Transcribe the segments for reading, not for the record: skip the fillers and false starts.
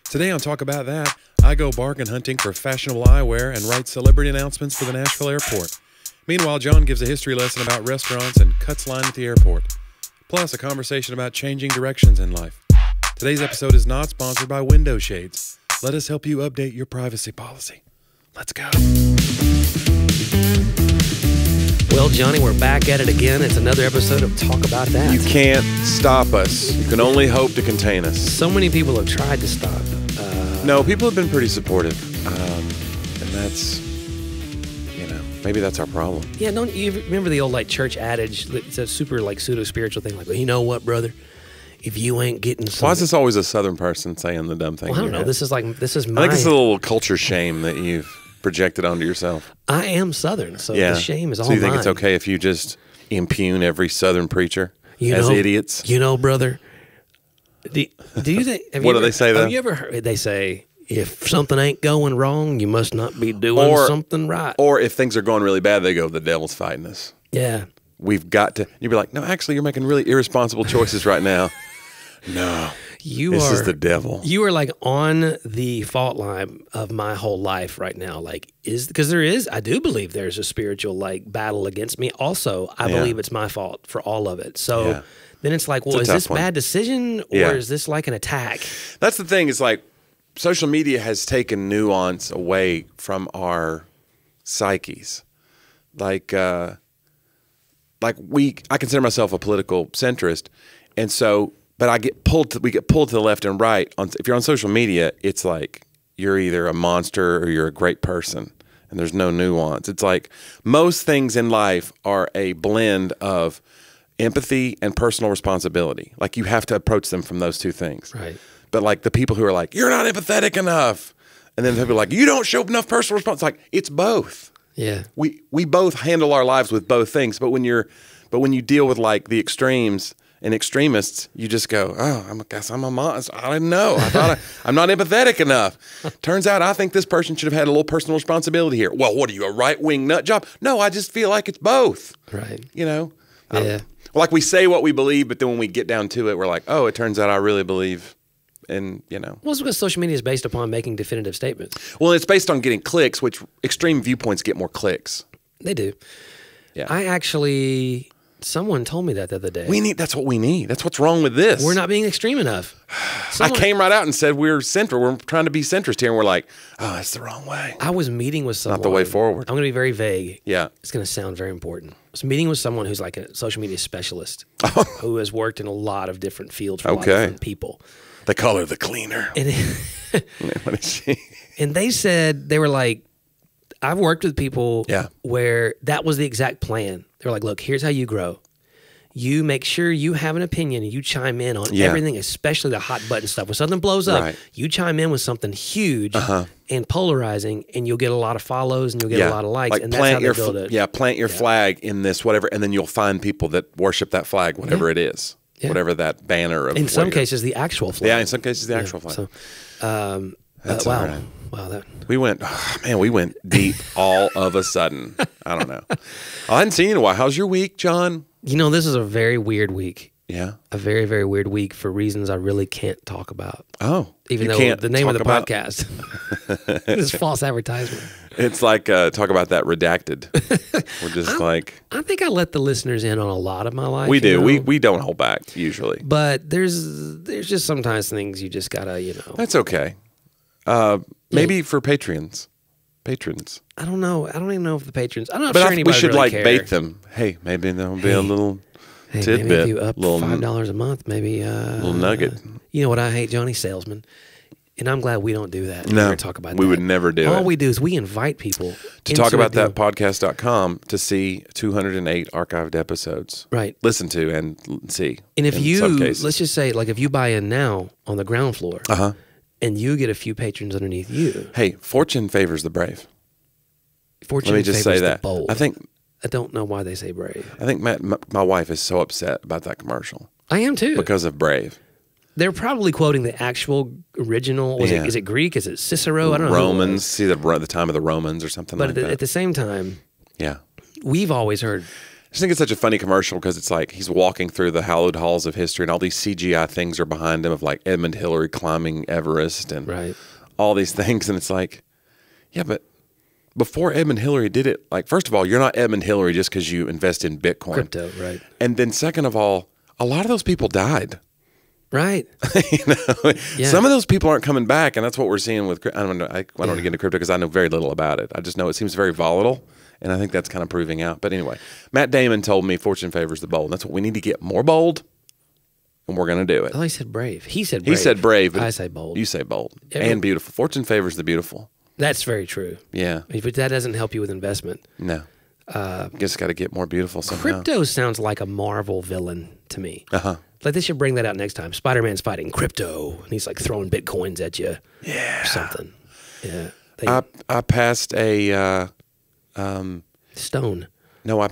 Today on Talk About That, I go bargain hunting for fashionable eyewear and write celebrity announcements for the Nashville Airport. Meanwhile, John gives a history lesson about restaurants and cuts line at the airport. Plus, a conversation about changing directions in life. Today's episode is not sponsored by Window Shades. Let us help you update your privacy policy. Let's go. Well, Johnny, we're back at it again. It's another episode of Talk About That. You can't stop us. You can only hope to contain us. So many people have tried to stop. No, people have been pretty supportive. And that's, you know, maybe that's our problem. Yeah, don't you remember the old church adage? It's a super pseudo-spiritual thing. Like, well, you know what, brother? If you ain't getting some... Why is this always a Southern person saying the dumb thing? Well, I don't know. This is my... I think it's a little culture shame that you've projected onto yourself. I am Southern, so the shame is all mine. So you think it's okay if you just impugn every Southern preacher as idiots? You know, brother... Do you think? What do they say though? Have you ever heard? They say if something ain't going wrong, you must not be doing something right. Or if things are going really bad, they go, "The devil's fighting us." Yeah, we've got to. You'd be like, "No, actually, you're making really irresponsible choices right now." No, this is the devil. You are like on the fault line of my whole life right now. Like, because there is. I do believe there's a spiritual battle against me. Also, I believe it's my fault for all of it. So. Yeah. Then it's like, well, is this bad decision or is this like an attack? That's the thing. It's like social media has taken nuance away from our psyches. I consider myself a political centrist, and so, but we get pulled to the left and right. If you're on social media, it's like you're either a monster or you're a great person, and there's no nuance. It's like most things in life are a blend of empathy and personal responsibility. Like you have to approach them from those two things. Right. But like the people who are like, you're not empathetic enough. And then people are like, you don't show enough personal response. It's like, it's both. Yeah. We both handle our lives with both things. But when you deal with like the extremes and extremists, you just go, oh, I guess I'm a monster. I didn't know. I thought I'm not empathetic enough. Turns out I think this person should have had a little personal responsibility here. Well, what are you, a right-wing nut job? No, I just feel like it's both. Right. You know? Yeah. Like we say what we believe, but then when we get down to it, we're like, oh, it turns out I really believe in, you know. Well, it's because social media is based upon making definitive statements. Well, it's based on getting clicks, which extreme viewpoints get more clicks. They do. Yeah. Someone told me that the other day. That's what we need. That's what's wrong with this. We're not being extreme enough. I came right out and said we're central. We're trying to be centrist here, and we're like, oh, that's the wrong way. I was meeting with someone. Not the way forward. I'm going to be very vague. Yeah. It's going to sound very important. I was meeting with someone who's like a social media specialist who has worked in a lot of different fields for a lot of different people. They call her the cleaner. And, what is she? And they said, they were like, I've worked with people where that was the exact plan. They were like, look, here's how you grow. You make sure you have an opinion and you chime in on everything, especially the hot button stuff. When something blows up, you chime in with something huge and polarizing, and you'll get a lot of follows and you'll get a lot of likes. And that's how they build it. Yeah, plant your flag in this, whatever, and then you'll find people that worship that flag, whatever it is, whatever that banner of. In some cases, the actual flag. Yeah, in some cases, the actual flag. So, that's wow. all right. Wow, we went deep all of a sudden. I don't know. I hadn't seen you in a while. How's your week, John? You know, this is a very weird week. Yeah. A very, very weird week for reasons I really can't talk about. Oh. Even though the name of the podcast is false advertisement. It's like talk about that redacted. We're just I think I let the listeners in on a lot of my life. We do. We don't hold back usually. But there's just sometimes things you just gotta, you know. That's okay. Maybe for patrons. I don't know. I don't even know if the patrons. I'm not but sure anybody we should really care. bait them. Hey, maybe there'll be a little tidbit. Maybe if you up $5 a month, maybe little nugget. You know what I hate, Johnny? Salesman. And I'm glad we don't do that. No, we talk about we would never do it. All we do is we invite people to talk about that podcast.com to see 208 archived episodes. Right. Listen to and see. And if you, let's just say, like if you buy in now on the ground floor, and you get a few patrons underneath you. Hey, fortune favors the brave. Fortune Let me just favors say that. The bold. I don't know why they say brave. I think my wife is so upset about that commercial. I am too. Because of brave. They're probably quoting the actual original. Is it Greek? Is it Cicero? I don't know. Romans. See the time of the Romans or something like that. But at the same time, yeah, we've always heard just think it's such a funny commercial because it's like he's walking through the hallowed halls of history and all these CGI things are behind him of like Edmund Hillary climbing Everest and all these things. And it's like, yeah, but before Edmund Hillary did it, like, first of all, you're not Edmund Hillary just because you invest in Bitcoin. Crypto, right. And then second of all, a lot of those people died. Right. Some of those people aren't coming back. And that's what we're seeing with, I don't want to get into crypto because I know very little about it. I just know it seems very volatile. And I think that's kind of proving out. But anyway, Matt Damon told me fortune favors the bold. That's what we need to get, more bold, and we're going to do it. Oh, he said brave. He said brave. He said brave. I say bold. You say bold. And beautiful. Fortune favors the beautiful. That's very true. Yeah. But that doesn't help you with investment. No. Just got to get more beautiful somehow. Crypto sounds like a Marvel villain to me. Like they should bring that out next time. Spider-Man's fighting crypto, and he's like throwing Bitcoins at you. Yeah. Or something. Yeah. I passed a... Stone. No, I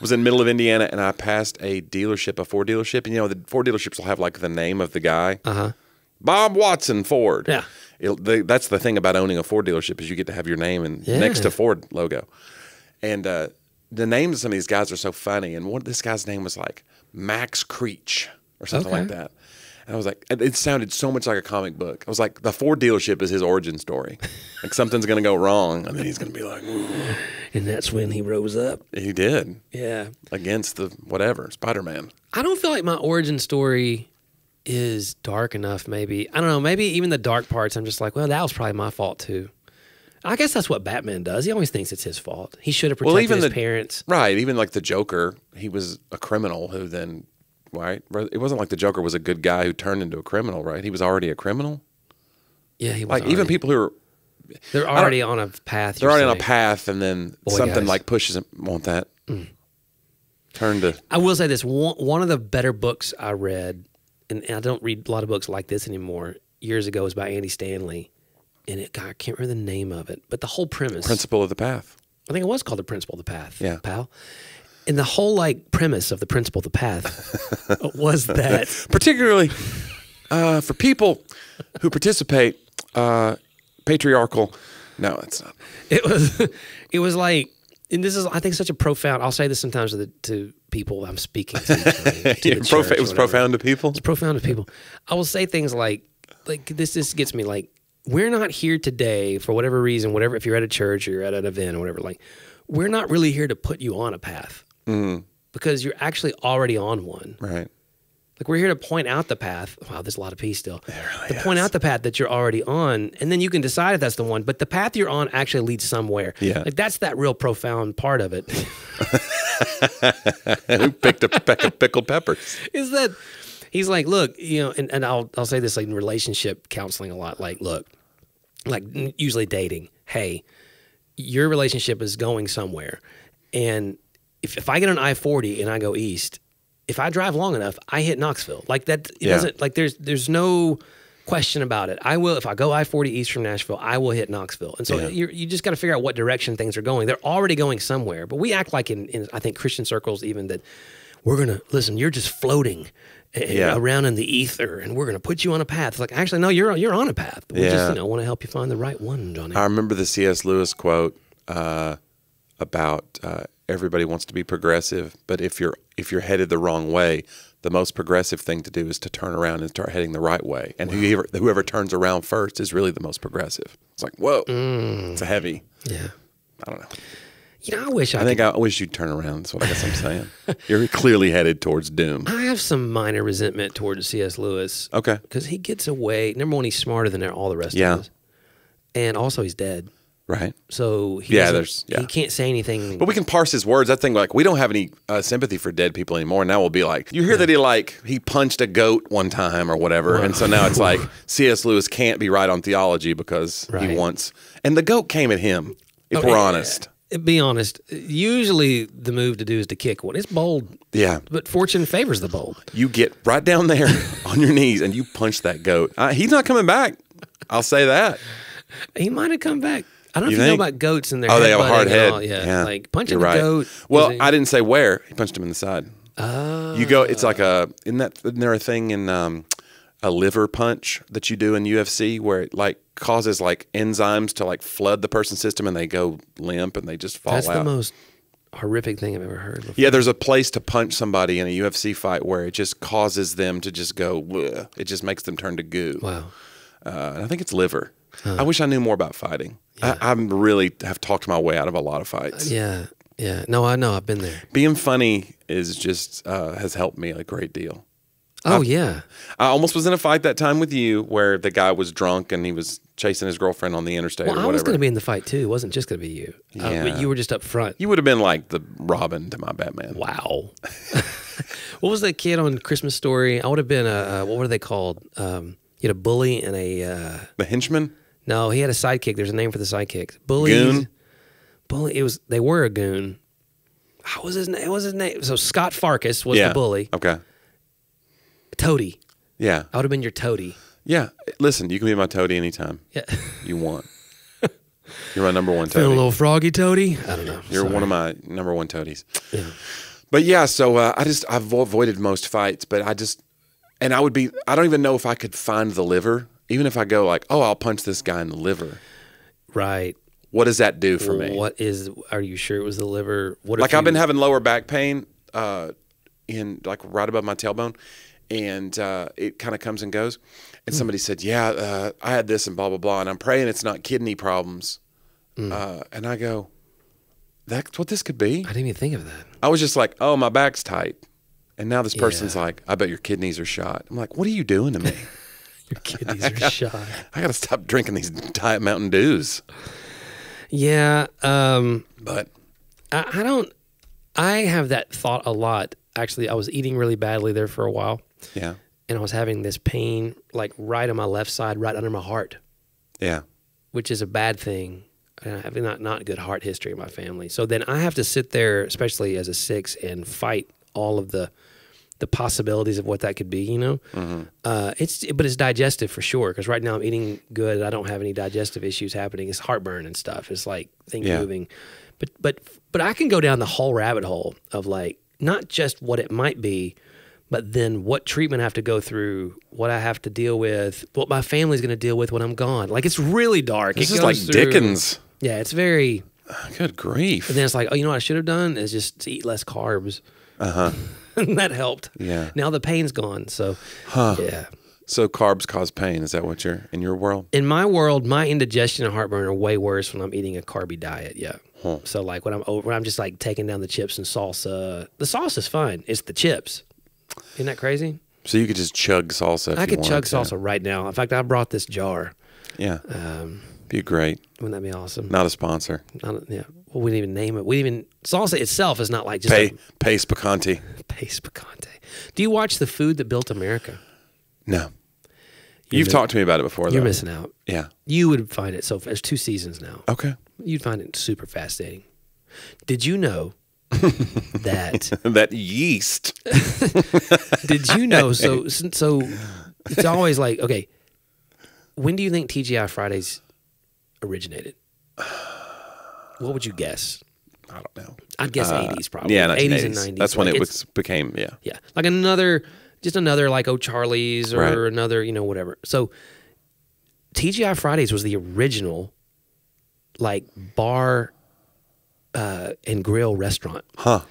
was in the middle of Indiana, and I passed a Ford dealership. And, you know, the Ford dealerships will have, like, the name of the guy. Bob Watson Ford. Yeah. That's the thing about owning a Ford dealership is you get to have your name next to Ford logo. And the names of some of these guys are so funny. And this guy's name was, like, Max Creech or something like that. And I was like, it sounded so much like a comic book. I was like, the Ford dealership is his origin story. Like something's going to go wrong, and then he's going to be like, ooh. And that's when he rose up. He did. Yeah. Against the whatever, Spider-Man. I don't feel like my origin story is dark enough, maybe. I don't know, maybe even the dark parts, I'm just like, well, that was probably my fault too. I guess that's what Batman does. He always thinks it's his fault. He should have protected his parents. Right. Even like the Joker, he was a criminal who then... Right? It wasn't like the Joker was a good guy who turned into a criminal, right? He was already a criminal? Yeah, he was like, even people who are... They're already on a path. They're already on a path, and then something like pushes them. Want that? Turn to... I will say this. One of the better books I read, and I don't read a lot of books like this anymore, years ago was by Andy Stanley. And God, I can't remember the name of it, but the whole premise... Principle of the Path. I think it was called The Principle of the Path. Yeah. Pal. And the whole like premise of the Principle of the Path was that particularly for people who participate patriarchal. No, it's not. It was like, and this is I think such a profound. I'll say this sometimes to people I'm speaking to. It was profound to people. It's profound to people. I will say things like this. This gets me like we're not here today for whatever reason. Whatever if you're at a church or you're at an event or whatever. Like we're not really here to put you on a path. Because you're actually already on one. Right. Like we're here to point out the path. Wow, there's a lot of peace still. Really point out the path that you're already on, and then you can decide if that's the one. But the path you're on actually leads somewhere. Yeah. Like that's that real profound part of it. Who picked a peck of pickled peppers? Is that he's like, look, you know, and I'll say this like in relationship counseling a lot. Like, look, like usually dating. Hey, your relationship is going somewhere, and if I get on I-40 and I go east, if I drive long enough, I hit Knoxville. Like that, it doesn't like there's no question about it. I will if I go I-40 east from Nashville, I will hit Knoxville. And so you just got to figure out what direction things are going. They're already going somewhere. But we act like in I think Christian circles even that we're gonna listen. You're just floating around in the ether, and we're gonna put you on a path. It's like actually no, you're on a path. We just want to help you find the right one, Jonnie. I remember the C.S. Lewis quote about. Everybody wants to be progressive, but if you're headed the wrong way, the most progressive thing to do is to turn around and start heading the right way. And whoever turns around first is really the most progressive. It's like, whoa, it's a heavy. Yeah. I don't know. You know, I wish you'd turn around. That's what I guess I'm saying. You're clearly headed towards doom. I have some minor resentment towards C.S. Lewis. Okay. Because he gets away. Number one, he's smarter than all the rest of us. And also he's dead. Right. So he can't say anything. But we can parse his words. That thing, like, we don't have any sympathy for dead people anymore. Now we'll be like, you hear that he punched a goat one time or whatever. And so now it's like C.S. Lewis can't be right on theology because he wants. And the goat came at him, if we're honest. Be honest. Usually the move to do is to kick one. It's bold. Yeah. But fortune favors the bold. You get right down there on your knees and you punch that goat. He's not coming back. I'll say that. He might have come back. I don't know if you know about goats and their they have a hard head. Yeah. Like punching a goat. Well, I didn't say where. He punched him in the side. Oh. You go, it's like isn't there a thing in a liver punch that you do in UFC where it like causes like enzymes to like flood the person's system and they go limp and they just fall out? That's the most horrific thing I've ever heard before. Yeah, there's a place to punch somebody in a UFC fight where it just causes them to just go, bleh. It just makes them turn to goo. Wow. And I think it's liver. I wish I knew more about fighting. Yeah. I really have talked my way out of a lot of fights. Yeah. No, I know. I've been there. Being funny is just has helped me a great deal. Oh, yeah. I almost was in a fight that time with you where the guy was drunk and he was chasing his girlfriend on the interstate or whatever. I was going to be in the fight, too. It wasn't just going to be you. Yeah. But you were just up front. You would have been like the Robin to my Batman. Wow. What was that kid on Christmas Story? I would have been what were they called? You had a bully and a... the henchman? No, he had a sidekick. There's a name for the sidekick. Bully. Goon? Bully. They were a goon. What was his name? What was his name? So Scott Farkas was the bully. Okay. Toady. Yeah. I would have been your toady. Yeah. Listen, you can be my toady anytime you want. You're my number one toady. Feeling a little froggy toady? I don't know. You're one of my number one toadies. Yeah. But yeah, so I've avoided most fights, but I don't even know if I could find the liver. Even if I go like, oh, I'll punch this guy in the liver. Right. What does that do for me? Are you sure it was the liver? I've been having lower back pain in like right above my tailbone. And it kind of comes and goes. And somebody said, I had this and blah, blah, blah. And I'm praying it's not kidney problems. And I go, that's what this could be? I didn't even think of that. I was just like, oh, my back's tight. And now this person's like, I bet your kidneys are shot. I'm like, what are you doing to me? Your kidneys are shot. I got to stop drinking these Diet Mountain Dews. Yeah. But I have that thought a lot. Actually, I was eating really badly there for a while. Yeah. And I was having this pain like right on my left side, right under my heart. Yeah. Which is a bad thing. I have not good heart history in my family. So then I have to sit there, especially as a 6, and fight all of the possibilities of what that could be, you know? Mm-hmm. But it's digestive for sure, because right now I'm eating good. I don't have any digestive issues happening. It's heartburn and stuff. It's like things moving. But I can go down the whole rabbit hole of like, not just what it might be, but then what treatment I have to go through, what I have to deal with, what my family's going to deal with when I'm gone. Like, it's really dark. This is like Dickens. Yeah, it's very... Good grief. And then it's like, oh, you know what I should have done? Is just to eat less carbs. Uh-huh. And that helped. Yeah. Now the pain's gone, so... Yeah. So carbs cause pain. Is that what you're... In your world? In my world, my indigestion and heartburn are way worse when I'm eating a carby diet, yeah. Huh. So like when I'm just like taking down the chips and salsa, the salsa's fine. It's the chips. Isn't that crazy? So you could just chug salsa. I could chug salsa right now. In fact, I brought this jar. Yeah. Be great. Wouldn't that be awesome? Not a sponsor. Yeah. Well, we didn't even name it. Salsa itself is not like just Pace Picante. Pace Picante. Do you watch The Food That Built America? No. You've talked to me about it before, though. You're missing out. Yeah. You would find it. So there's 2 seasons now. Okay. You'd find it super fascinating. Did you know that that yeast? Did you know? So it's always like, okay, when do you think TGI Fridays originated? What would you guess? I don't know. I'd guess 80s probably. Yeah, 80s and 90s. That's when it became. Yeah. Like another like O'Charlie's or another, whatever. So TGI Fridays was the original like bar and grill restaurant. Huh.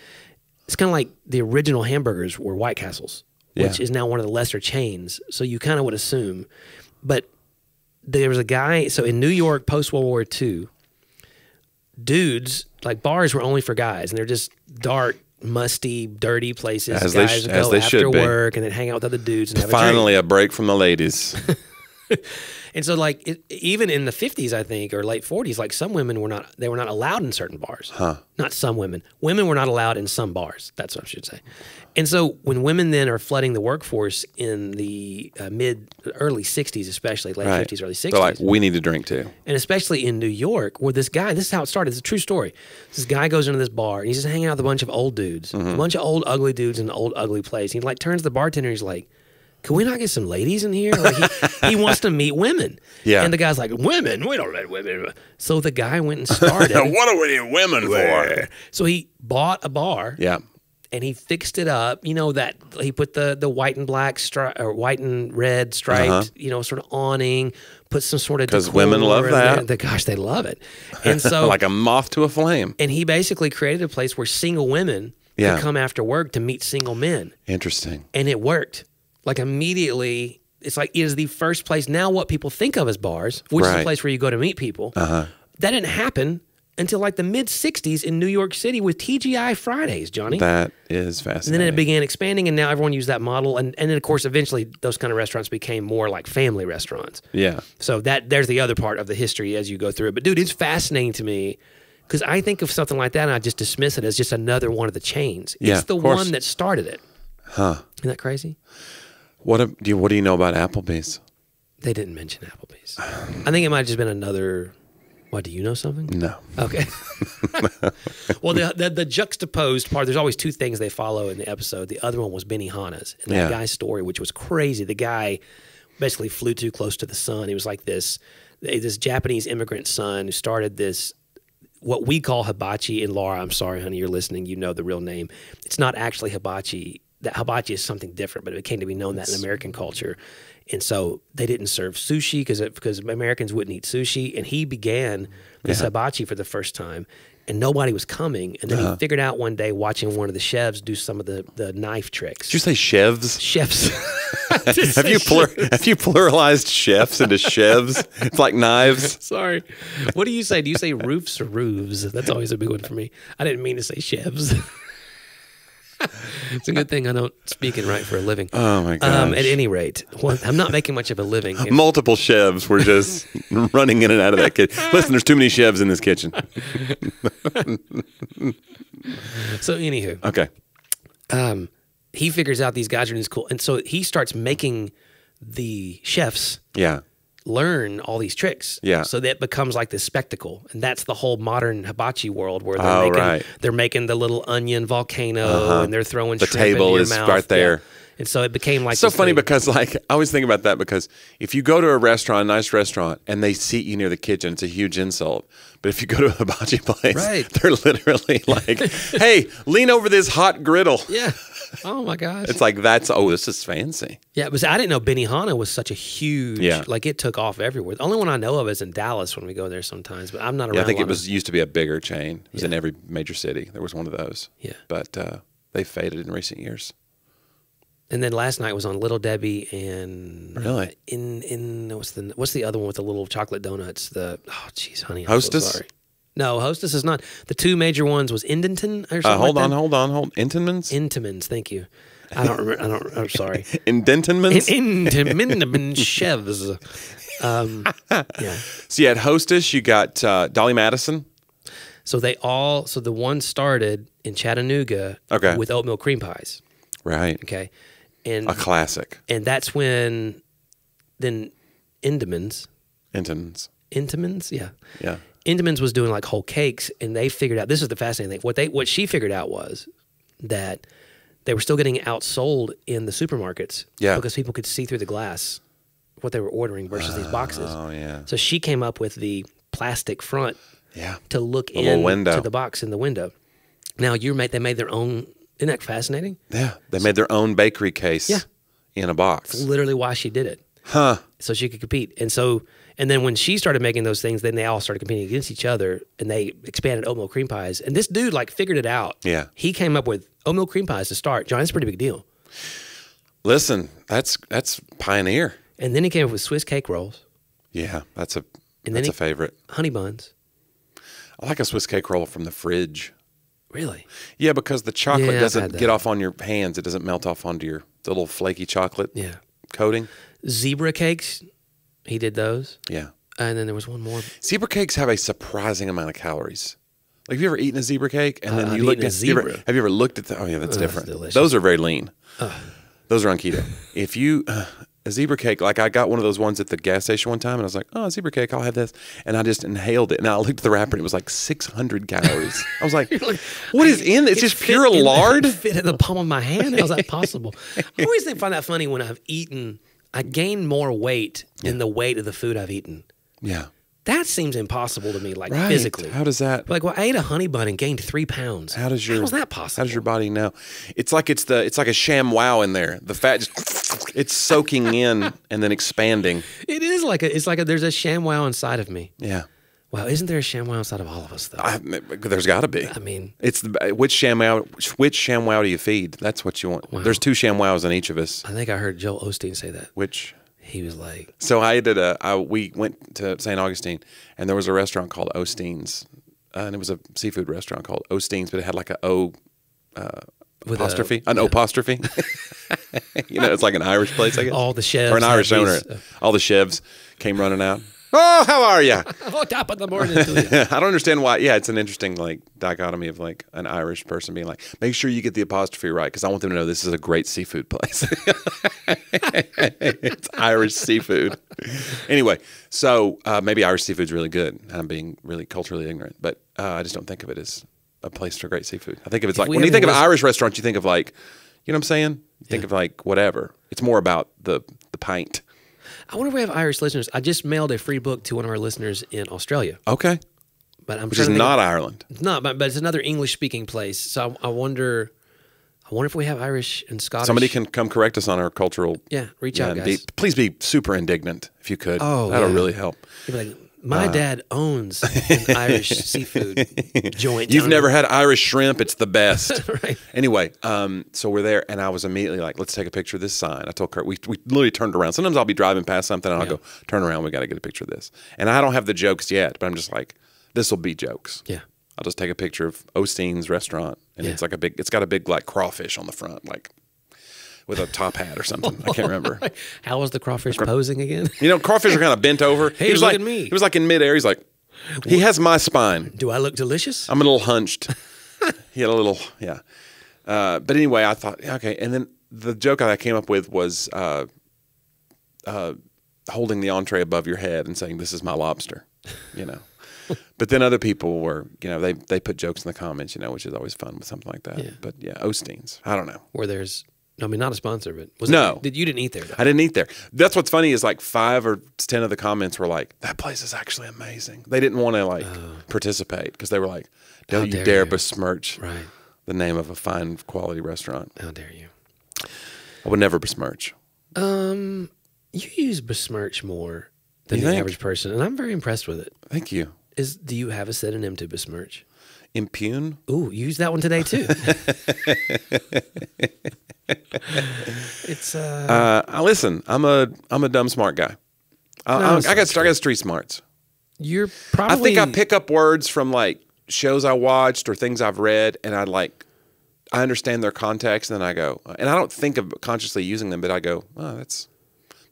It's kind of like the original hamburgers were White Castles, which is now one of the lesser chains. So you kind of would assume. But there was a guy, so in New York post-World War II, dudes, like bars were only for guys, and they're just dark, musty, dirty places. Guys would go after work and then hang out with other dudes. And Finally, a break from the ladies. And so, like, even in the 50s, I think, or late 40s, like some women were not allowed in certain bars. Huh. Not some women. Women were not allowed in some bars. That's what I should say. And so when women then are flooding the workforce in the early 60s, especially, late 50s, early 60s. They're like, we need to drink too. And especially in New York, where this is how it started. It's a true story. This guy goes into this bar, and he's just hanging out with a bunch of old dudes, a bunch of old, ugly dudes in an old, ugly place. He, like, turns to the bartender, and he's like, can we not get some ladies in here? Like he wants to meet women. Yeah. And the guy's like, women? We don't let women. So the guy went and started. What do we need women for? So he bought a bar. Yeah. and he fixed it up. You know, that he put the white and black or white and red striped, you know, sort of awning, put some sort of decor. Because women love that. Gosh, they love it. And so like a moth to a flame. And he basically created a place where single women could come after work to meet single men. Interesting. And it worked. Like immediately, it's like it is the first place now what people think of as bars, which is a place where you go to meet people. That didn't happen until like the mid-'60s in New York City with TGI Fridays, Jonnie. That is fascinating. And then it began expanding, and now everyone used that model. And then, of course, eventually those kind of restaurants became more like family restaurants. Yeah. So there's the other part of the history as you go through it. But, dude, it's fascinating to me because I think of something like that and I just dismiss it as just another one of the chains. It's the one that started it. Huh. Isn't that crazy? What do you know about Applebee's? They didn't mention Applebee's. I think it might have just been another... What, do you know something? No. Okay. Well, the juxtaposed part, there's always two things they follow in the episode. The other one was Benihana's. And that guy's story, which was crazy. The guy basically flew too close to the sun. He was like this Japanese immigrant son who started this, what we call hibachi. And Laura, I'm sorry, honey, you're listening. You know the real name. It's not actually hibachi. That hibachi is something different, but it came to be known that in American culture. And so they didn't serve sushi because Americans wouldn't eat sushi. And he began this hibachi for the first time, and nobody was coming. And then he figured out one day watching one of the chefs do some of the knife tricks. Did you say chefs? Chefs. Have you pluralized chefs into chefs? It's like knives. Sorry. What do you say? Do you say roofs or roofs? That's always a big one for me. I didn't mean to say chefs. It's a good thing I don't speak it right for a living. Oh, my gosh. At any rate, I'm not making much of a living. Multiple chefs were just running in and out of that kitchen. Listen, there's too many chefs in this kitchen. So, anywho. Okay. He figures out these guys are in this cool. And so he starts making the chefs learn all these tricks. Yeah. So that becomes like this spectacle. And that's the whole modern hibachi world where they're making the little onion volcano and they're throwing shrimp into your mouth. The table is right there. Yeah. And so it became like so funny because like I always think about that because if you go to a restaurant, a nice restaurant, and they seat you near the kitchen, it's a huge insult. But if you go to a hibachi place, they're literally like, hey, lean over this hot griddle. Yeah. Oh my gosh. It's like this is fancy. Yeah, but I didn't know Benihana was such a huge like it took off everywhere. The only one I know of is in Dallas when we go there sometimes, but I'm not around. Yeah, I think it used to be a bigger chain. It was in every major city. There was one of those. Yeah. But they faded in recent years. And then last night was on Little Debbie and really what's the other one with the little chocolate donuts? Honey, I'm Hostess? So sorry. No, Hostess is not. The two major ones was Indenton or something. Hold on. Intimans? Intimans, thank you. I don't remember. I'm sorry. Indentinmans? Indentinman chefs. Yeah. So you had Hostess, you got Dolly Madison. So the one started in Chattanooga with oatmeal cream pies. Right. Okay. And a classic. And that's when then Intimans, yeah. Yeah. Intimans was doing like whole cakes, and they figured out, this is the fascinating thing, what she figured out was that they were still getting outsold in the supermarkets because people could see through the glass what they were ordering versus these boxes. Oh, yeah. So she came up with the plastic front to look into the box in the window. Now, they made their own, isn't that fascinating? Yeah. They made their own bakery case in a box. That's literally why she did it. Huh. So she could compete. And then when she started making those things, then they all started competing against each other, and they expanded oatmeal cream pies. And this dude like figured it out. Yeah. He came up with oatmeal cream pies to start. John, that's a pretty big deal. Listen, that's pioneer. And then he came up with Swiss cake rolls. Yeah, that's a favorite. Honey buns. I like a Swiss cake roll from the fridge. Really? Yeah, because the chocolate doesn't get off on your hands. It doesn't melt off onto the little flaky chocolate coating. Zebra cakes. He did those. Yeah. And then there was one more. Zebra cakes have a surprising amount of calories. Like, have you ever eaten a zebra cake? And then you looked at zebra. Have you ever looked at the? Oh yeah, that's different. That's those are very lean. Those are on keto. If you a zebra cake, like I got one of those ones at the gas station one time, and I was like, oh, a zebra cake, I'll have this, and I just inhaled it, and I looked at the wrapper, and it was like 600 calories. I was like, what is in it? It's just pure lard. It fit in the palm of my hand. How's that possible? I always find that funny when I've eaten. I gain more weight than the weight of the food I've eaten. Yeah. That seems impossible to me, like physically. How does that? Like, well, I ate a honey bun and gained 3 pounds. How is that possible? How does your body know? It's like a sham wow in there. The fat just it's soaking in and then expanding. It is like there's a sham wow inside of me. Yeah. Wow, isn't there a sham wow inside of all of us though? There's got to be. I mean, it's which sham wow do you feed? That's what you want. Wow. There's 2 sham wows in each of us. I think I heard Joel Osteen say that. Which he was like. So we went to St. Augustine, and there was a restaurant called Osteens, and it was a seafood restaurant called Osteens, but it had like a O apostrophe, an apostrophe. It's like an Irish place, I guess. All the chefs or an Irish owner. All the chefs came running out. Oh, how are you? Oh, top of the morning to you. I don't understand why. Yeah, it's an interesting like dichotomy of like an Irish person being like, make sure you get the apostrophe right because I want them to know this is a great seafood place. It's Irish seafood. Anyway, so maybe Irish seafood's really good. I'm being really culturally ignorant, but I just don't think of it as a place for great seafood. I think of it's like when you think of Irish restaurants, you think of like, you know what I'm saying? You think of like whatever. It's more about the pint. I wonder if we have Irish listeners. I just mailed a free book to one of our listeners in Australia. Okay. But Which is not Ireland. It's not, but it's another English-speaking place. So I wonder if we have Irish and Scottish. Somebody can come correct us on our cultural. Yeah, reach out, guys. Please be super indignant if you could. Oh, that'll really help. You'd be like, my dad owns an Irish seafood joint. You've never had Irish shrimp. It's the best. Right. Anyway, so we're there, and I was immediately like, let's take a picture of this sign. I told Kurt, we literally turned around. Sometimes I'll be driving past something, and I'll go, turn around. We got to get a picture of this. And I don't have the jokes yet, but I'm just like, this will be jokes. Yeah. I'll just take a picture of Osteen's restaurant, and it's like it's got a big like crawfish on the front, like with a top hat or something. I can't remember. How was the crawfish posing again? Crawfish are kind of bent over. Hey, look at me. He was like in midair. He's like, he has my spine. Do I look delicious? I'm a little hunched. He had a little, yeah. But anyway, I thought, okay. And then the joke I came up with was holding the entree above your head and saying, this is my lobster, But then other people were, they put jokes in the comments, which is always fun with something like that. Yeah. But yeah, Osteen's. I don't know. Where there's... I mean, not a sponsor, but you didn't eat there, though. I didn't eat there. That's what's funny is like 5 or 10 of the comments were like, that place is actually amazing. They didn't want to participate because they were like, don't you dare besmirch the name of a fine quality restaurant. How dare you? I would never besmirch. You use besmirch more than the average person, and I'm very impressed with it. Thank you. Do you have a synonym to besmirch? Impugn? Ooh, use that one today too. It's listen, I'm a dumb smart guy. I got street smarts. You're probably. I think I pick up words from like shows I watched or things I've read, and I understand their context, and then I go, and I don't think of consciously using them, but I go, oh, that's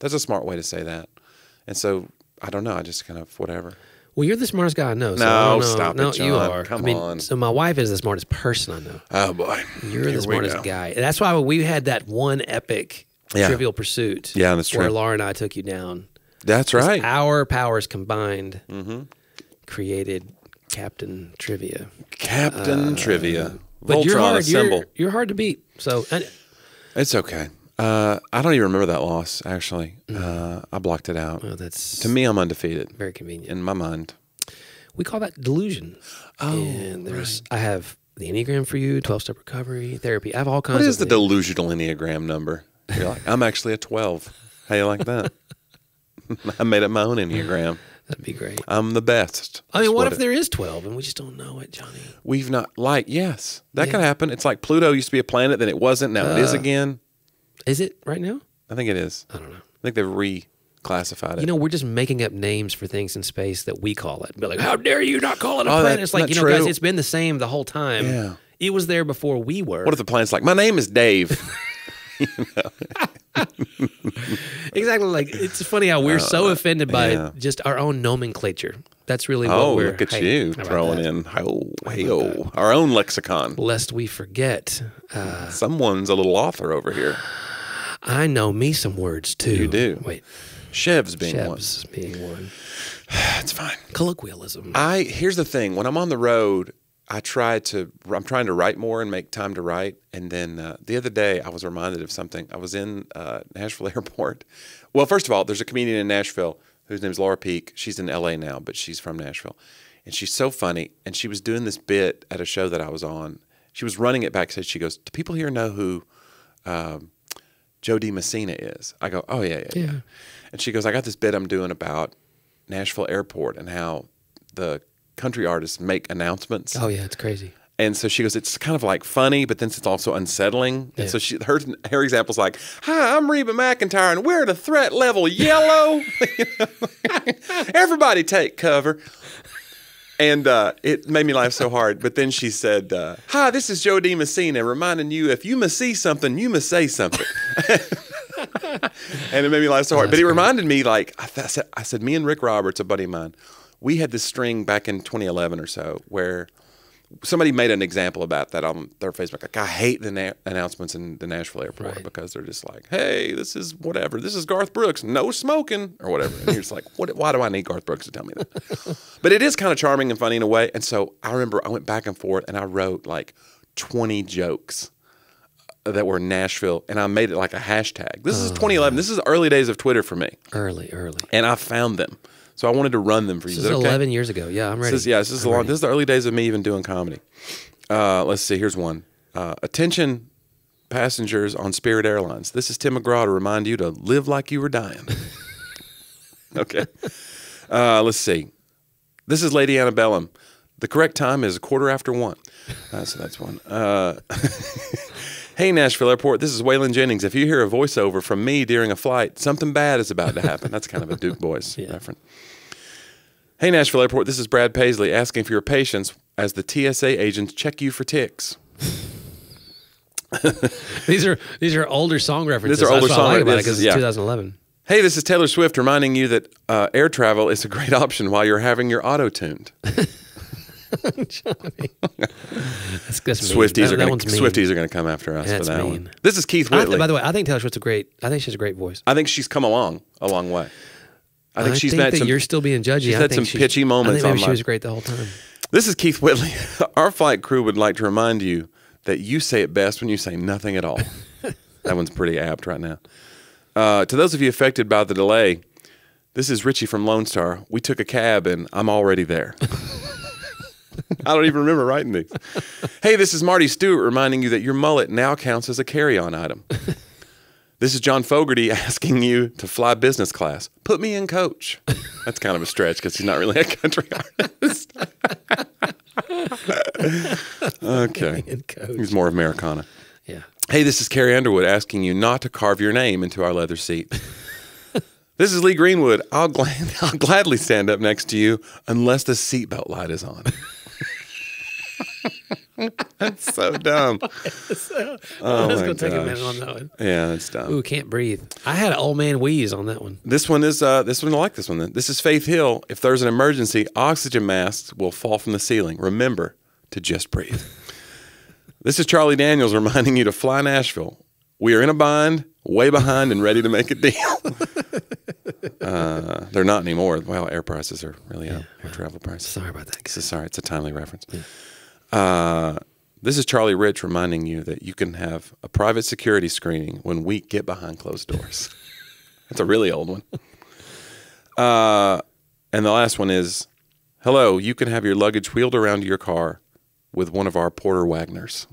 a smart way to say that, and so I don't know, I just kind of whatever. Well, you're the smartest guy I know. So no, stop it, John. You are. Come on. So my wife is the smartest person I know. Oh, boy. You're the smartest guy. And that's why we had that one epic Trivial Pursuit. Yeah, that's true. Where Laura and I took you down. That's right. Our powers combined created Captain Trivia. Captain Trivia. But you're hard to beat. So it's okay. I don't even remember that loss, actually. I blocked it out. Well, to me, I'm undefeated. Very convenient. In my mind. We call that delusion. Oh, and I have the Enneagram for you, 12-step recovery, therapy. I have all kinds of What is the delusional Enneagram number? You're like, I'm actually a 12. How you like that? I made up my own Enneagram. That'd be great. I'm the best. I mean, what if there is 12 and we just don't know it, Johnny? We've not, yes. That could happen. It's like Pluto used to be a planet, then it wasn't, now it is again. Is it right now? I think it is. I don't know. I think they've reclassified it. We're just making up names for things in space that we call it. Be like, how dare you not call it a planet? It's like, guys, it's been the same the whole time. Yeah. It was there before we were. What if the planet's like, my name is Dave? Exactly. Like, it's funny how we're so offended by just our own nomenclature. That's really what we're... look at you throwing in our own lexicon. Lest we forget. Someone's a little author over here. I know me some words, too. You do. Wait. Chevs being one. It's fine. Colloquialism. Here's the thing. When I'm on the road, I'm trying to write more and make time to write. And then the other day, I was reminded of something. I was in Nashville Airport. Well, first of all, there's a comedian in Nashville whose name's Laura Peak. She's in L.A. now, but she's from Nashville. And she's so funny. And she was doing this bit at a show that I was on. She was running it backstage. She goes, do people here know who Joe D. Messina is? I go, oh, yeah. And she goes, I got this bit I'm doing about Nashville Airport and how the country artists make announcements. Oh, yeah, it's crazy. And so she goes, it's kind of like funny, but then it's also unsettling. Yeah. And so her example's like, hi, I'm Reba McEntire, and we're at a threat level yellow. Everybody take cover. And it made me laugh so hard. But then she said, hi, this is Joe D. Messina, reminding you, if you must see something, you must say something. And it made me laugh so hard. But it reminded me, like, I said, me and Rick Roberts, a buddy of mine, we had this string back in 2011 or so where somebody made an example about that on their Facebook. Like, I hate the announcements in the Nashville Airport because they're just like, hey, this is whatever. This is Garth Brooks. No smoking or whatever. And you're just like, why do I need Garth Brooks to tell me that? But it is kind of charming and funny in a way. And so I remember I went back and forth and I wrote like 20 jokes that were Nashville, and I made it like a hashtag. This is 2011. This is the early days of Twitter for me. Early. And I found them. So I wanted to run them for you. This is 11 years ago. Yeah, I'm ready. This is the early days of me even doing comedy. Let's see. Here's one. Attention, passengers on Spirit Airlines. This is Tim McGraw to remind you to live like you were dying. Okay. Let's see. This is Lady Antebellum. The correct time is 1:15. So that's one. Hey, Nashville Airport, this is Waylon Jennings. If you hear a voiceover from me during a flight, something bad is about to happen. That's kind of a Duke Boys reference. Hey, Nashville Airport, this is Brad Paisley asking for your patience as the TSA agents check you for ticks. These are older song references. These are older song references because it's 2011. Hey, this is Taylor Swift reminding you that air travel is a great option while you're having your auto tuned. Jonnie. Swifties are going to come after us for that one. This is Keith Whitley. By the way, I think Taylor Swift's I think she has a great voice. I think she's come a long way. I think she's had some. You're still being judgy. She's had some pitchy moments. I think maybe she was great the whole time. This is Keith Whitley. Our flight crew would like to remind you that you say it best when you say nothing at all. That one's pretty apt right now. To those of you affected by the delay, this is Richie from Lone Star. We took a cab and I'm already there. I don't even remember writing these. Hey, this is Marty Stewart reminding you that your mullet now counts as a carry-on item. This is John Fogerty asking you to fly business class. Put me in coach. That's kind of a stretch because he's not really a country artist. Okay. He's more of Americana. Yeah. Hey, this is Carrie Underwood asking you not to carve your name into our leather seat. This is Lee Greenwood. I'll gladly stand up next to you unless the seatbelt light is on. That's so dumb. Let's go take a minute on that one. Yeah, that's dumb. Ooh, can't breathe. I had an old man wheeze on that one. This one is I like this one. This is Faith Hill. If there's an emergency, oxygen masks will fall from the ceiling. Remember to just breathe. This is Charlie Daniels reminding you to fly Nashville. We are in a bind, way behind, and ready to make a deal. They're not anymore. Well, air prices are really up. Air travel prices. Sorry about that. Sorry, it's a timely reference. Yeah. This is Charlie Rich reminding you that you can have a private security screening when we get behind closed doors. That's a really old one. And the last one is, hello, you can have your luggage wheeled around to your car with one of our Porter Wagners.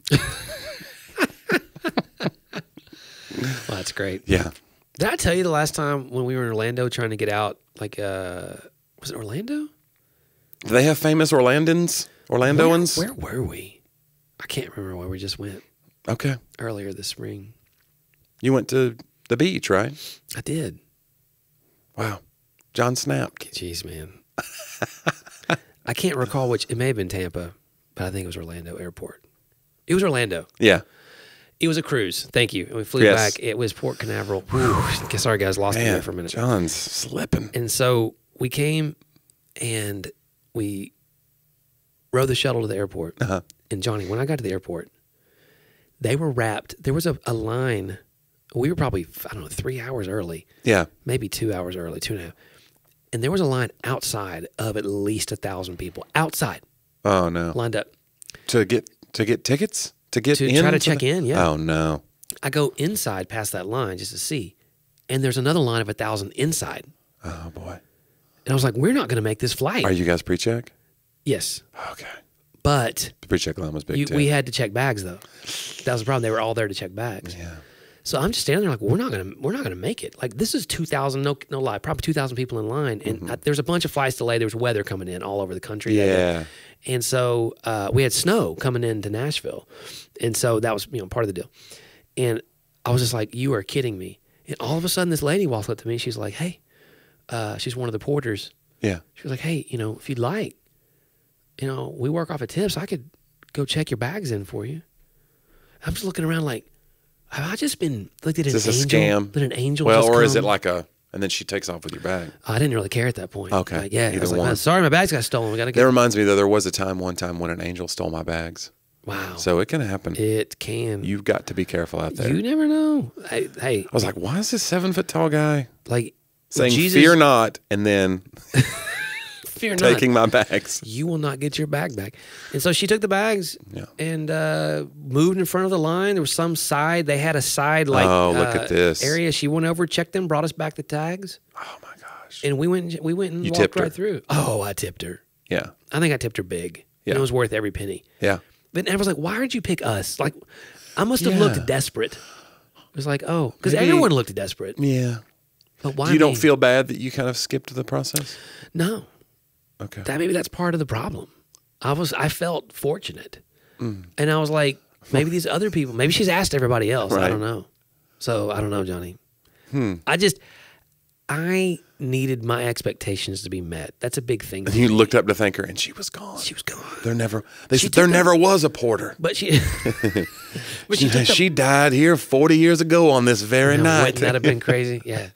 Well, that's great. Yeah. Did I tell you the last time when we were in Orlando trying to get out, like, was it Orlando? Do they have famous Orlandoans? Where were we? I can't remember where we just went. Okay. Earlier this spring. You went to the beach, right? I did. Wow. John Snap. Jeez, man. I can't recall which. It may have been Tampa, but I think it was Orlando Airport. It was Orlando. Yeah. It was a cruise. Thank you. And we flew back. It was Port Canaveral. Sorry, guys. Lost it there for a minute. John's slipping. And so we came and we rode the shuttle to the airport. And Jonnie, when I got to the airport, they were wrapped. There was a line. We were probably, 3 hours early. Yeah. Maybe 2 hours early, 2.5. And there was a line outside of at least 1,000 people. Outside. Oh, no. Lined up. To get tickets? To try to check in, yeah. Oh, no. I go inside past that line just to see. And there's another line of 1,000 inside. Oh, boy. And I was like, we're not going to make this flight. Are you guys pre-check? Yes. Okay. But the pre-check line was big too. We had to check bags though. That was the problem. They were all there to check bags. Yeah. So I'm just standing there like, we're not gonna make it. Like this is 2,000, no lie, probably 2,000 people in line, and there's a bunch of flights delayed. There was weather coming in all over the country. Yeah. And so we had snow coming into Nashville, and so that was part of the deal. And I was just like, you are kidding me. And all of a sudden, this lady walks up to me. She's like, hey, she's one of the porters. Yeah. She was like, hey, if you'd like, we work off of tips. I could go check your bags in for you. I'm just looking around like, have I just been looked at an angel? Is this a scam? Did an angel well, just or come? Is it like and then she takes off with your bag? I didn't really care at that point. Okay. Like, yeah. Either I was one. like, sorry, my bags got stolen. We got to get. That reminds me, though, there was one time when an angel stole my bags. Wow. So it can happen. It can. You've got to be careful out there. You never know. Hey. I was like, why is this 7-foot tall guy saying, Jesus, fear not, and then fear taking not. my bags? You will not get your bag back. And so she took the bags and moved in front of the line. There was some side. They had a side look at this area. She went over, checked them, brought us back the tags. Oh, my gosh. And we went and walked right through. Oh, I tipped her. Yeah. I think I tipped her big. Yeah. And it was worth every penny. Yeah. But I was like, why did you pick us? Like, I must have looked desperate. It was like, oh, because everyone looked desperate. Yeah. But why? You don't feel bad that you kind of skipped the process? No. Okay. Maybe that's part of the problem. I felt fortunate. And I was like, maybe these other people, maybe she's asked everybody else. Right. I don't know. So I don't know, Johnny. I needed my expectations to be met. That's a big thing. And you looked up to thank her, and she was gone. She was gone. There never was a porter. But she, she died here 40 years ago on this very night. Wouldn't that have been crazy? Yeah.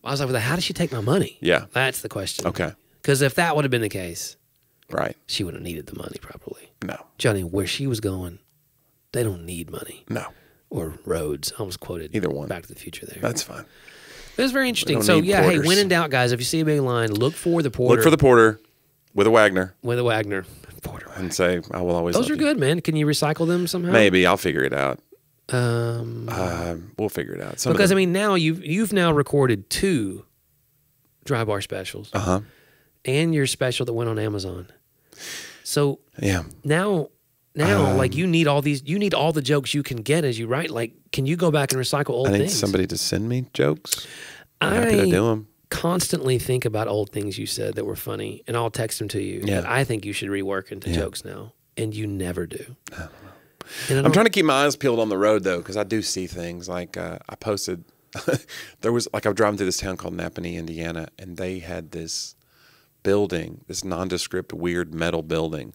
I was like, well, how did she take my money? Yeah. That's the question. Okay. Because if that would have been the case, right, she would have needed the money probably. No. Johnny, where she was going, they don't need money. No. Or roads. I almost quoted either one. Back to the Future there. That's fine. It was very interesting. So, hey, when in doubt, guys, if you see a big line, look for the porter. Look for the porter with a Wagner. With a Wagner. Porter. And say, I will always Those are good, man. Can you recycle them somehow? Maybe. I'll figure it out. We'll figure it out. Because, now you've now recorded 2 dry bar specials. Uh-huh. And your special that went on Amazon. So, yeah. Now, you need all the jokes you can get as you write. Like, can you go back and recycle old things? I need somebody to send me jokes. I'm happy to do them. Constantly think about old things you said that were funny, and I'll text them to you. Yeah. I think you should rework into jokes now, and you never do. I don't know. I'm trying to keep my eyes peeled on the road, though, because I do see things. Like, I posted, I was driving through this town called Napanee, Indiana, and they had this building, this nondescript, weird metal building.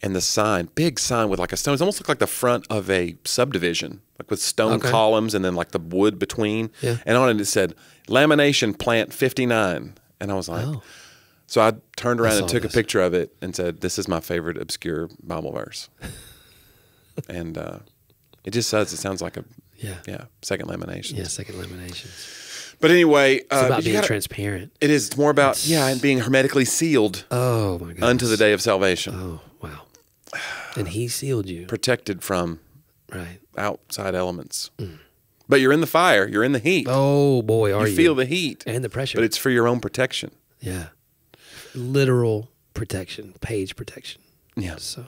And the sign, big sign with like a stone. It almost looked like the front of a subdivision, like with stone columns and then like the wood between. Yeah. And on it said, lamination plant 59. And I was like, so I turned around and took a picture of it and said, this is my favorite obscure Bible verse. And it just says, it sounds like second lamination. Yeah, second lamination. But anyway, it's about being transparent. It is more about and being hermetically sealed. Oh my God! Unto the day of salvation. Oh wow! And He sealed you, protected from outside elements. But you're in the fire. You're in the heat. Oh boy, are you? You feel the heat and the pressure. But it's for your own protection. Yeah, literal protection, page protection. Yeah. So.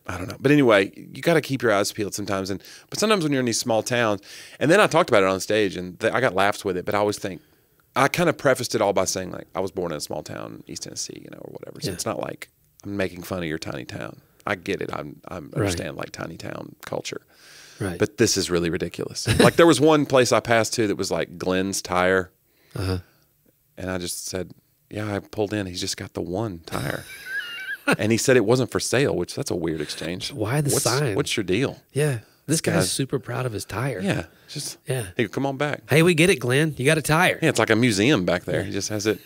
I don't know. But anyway, you got to keep your eyes peeled sometimes. But sometimes when you're in these small towns, and then I talked about it on stage, and I got laughs with it, but I always think, I kind of prefaced it all by saying, like, I was born in a small town in East Tennessee, or whatever. So it's not like I'm making fun of your tiny town. I get it. I understand, like, tiny town culture. Right. But this is really ridiculous. Like, there was one place I passed to that was like Glenn's Tire. Uh-huh. And I just said, I pulled in. He's just got the one tire. And he said it wasn't for sale, which that's a weird exchange. Why the sign? What's your deal? Yeah. This guy's super proud of his tire. Yeah. Hey, come on back. Hey, we get it, Glenn. You got a tire. Yeah, it's like a museum back there. He just has it.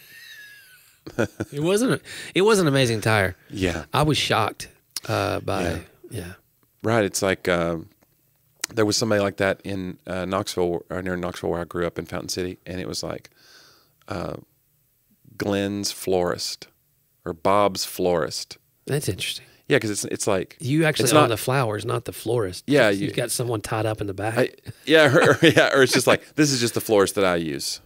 It was an amazing tire. Yeah. I was shocked by Right. It's like there was somebody like that in Knoxville, or near Knoxville where I grew up in Fountain City, and it was like Glenn's Florist. Or Bob's Florist. That's interesting. Yeah, because it's like you actually own the flowers, not the florist. Yeah, you've got someone tied up in the back. Or it's just like, this is just the florist that I use.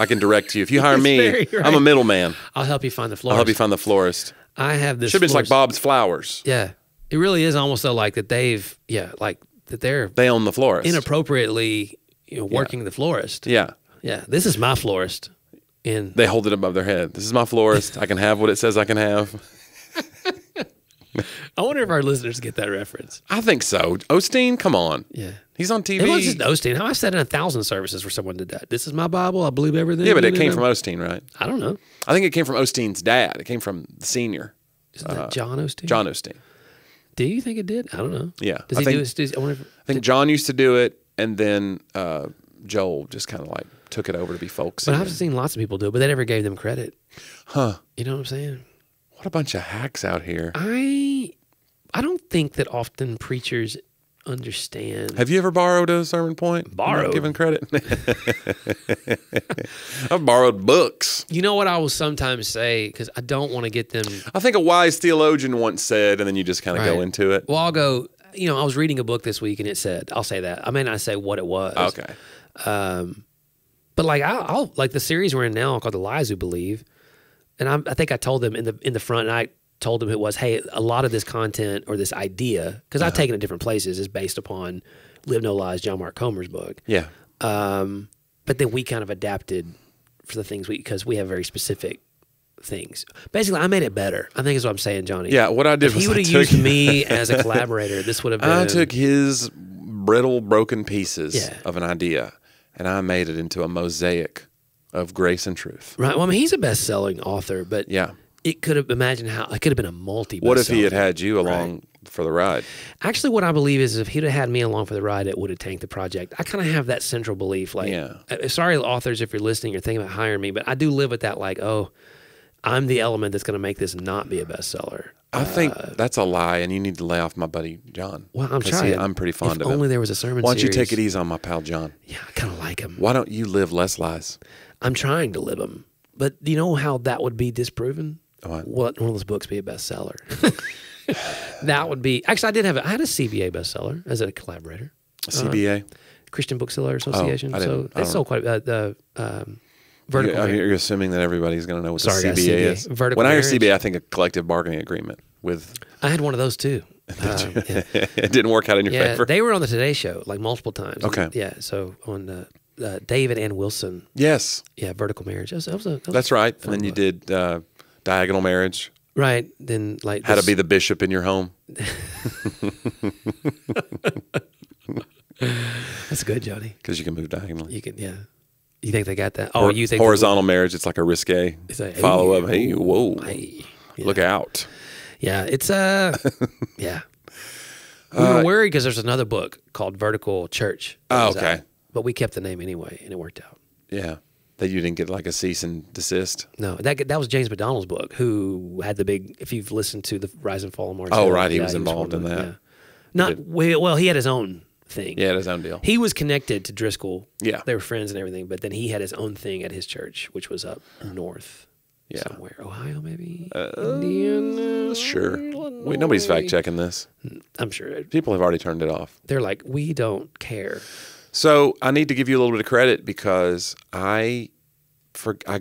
I can direct you. If you hire me, very right. I'm a middleman. I'll help you find the florist. I'll help you find the florist. I have this. Should have been like Bob's Flowers. Yeah, it really is almost so like that they own the florist inappropriately, working the florist. Yeah. Yeah, this is my florist. And they hold it above their head. This is my florist. I can have what it says I can have. I wonder if our listeners get that reference. I think so. Osteen, come on. Yeah. He's on TV. It wasn't just Osteen. How I said in 1,000 services for someone did that. This is my Bible. I believe everything. Yeah, but it came from Osteen, right? I don't know. I think it came from Osteen's dad. It came from the senior. Isn't that John Osteen? John Osteen. Do you think it did? I don't know. Yeah. Does he do it? I think John used to do it, and then Joel just kind of like took it over to be folksy. But I've seen lots of people do it, but they never gave them credit. Huh. You know what I'm saying? What a bunch of hacks out here. I don't think that often preachers understand. Have you ever borrowed a sermon point? Borrowed? Given credit? I've borrowed books. You know what I will sometimes say, because I don't want to get them. I think a wise theologian once said, and then you just kind of go into it. Well, I'll go, I was reading a book this week and it said, I'll say that. I may not say what it was. Okay. But like I'll like the series we're in now called The Lies Who Believe. And I think I told them in the front, and I told them it was, hey, a lot of this content or this idea, because I've taken it different places, is based upon Live No Lies, John Mark Comer's book. Yeah. But then we kind of adapted for the things because we have very specific things. Basically, I made it better, I think is what I'm saying, Johnny. Yeah, what I did if was he would have used me as a collaborator, this would have been. I took his brittle, broken pieces of an idea, and I made it into a mosaic of grace and truth. Right. Well, I mean, he's a best-selling author, but yeah, it could have, imagine how, it could have been a multi-bestseller. What if he had you along for the ride? Actually, what I believe is if he'd have had me along for the ride, it would have tanked the project. I kind of have that central belief. Like, sorry, authors, if you're listening, you're thinking about hiring me, but I do live with that, like, oh, I'm the element that's going to make this not be a bestseller. I think that's a lie, and you need to lay off my buddy John. Well, I'm trying. I'm pretty fond of him. If only there was a sermon series. Why don't you take it easy on my pal John? Yeah, I kind of like him. Why don't you live less lies? I'm trying to live them. But do you know how that would be disproven? What? One of those books be a bestseller. That would be... Actually, I had a CBA bestseller as a collaborator. A CBA? Christian Bookseller Association. So they sold quite... Vertical. You're assuming that everybody's going to know what the CBA is. Vertical when I hear marriage. CBA, I think a collective bargaining agreement with... I had one of those too. It didn't work out in your favor. They were on the Today Show like multiple times. Okay. Yeah, so on David and Wilson. Yes. Yeah, Vertical Marriage. That's right. And then you did Diagonal Marriage. Right. Then like how to be the bishop in your home. That's good, Johnny. Because you can move diagonally. You can, yeah. You think they got that? Oh, you think horizontal marriage? It's like a risque follow up. Hey, whoa, hey, look out! Yeah, it's yeah. We were worried because there's another book called Vertical Church. Oh, okay. Out, but we kept the name anyway, and it worked out. Yeah, that you didn't get like a cease and desist. No, that was James McDonald's book. Who had the big? If you've listened to the Rise and Fall of Mars. Oh, right, he was involved in that. Yeah. Not well. He had his own thing. Yeah, his own deal. He was connected to Driscoll. Yeah, they were friends and everything. But then he had his own thing at his church, which was up north. Yeah, somewhere, Ohio, maybe. Indiana. Sure. Wait, nobody's fact checking this. I'm sure people have already turned it off. They're like, we don't care. So I need to give you a little bit of credit because I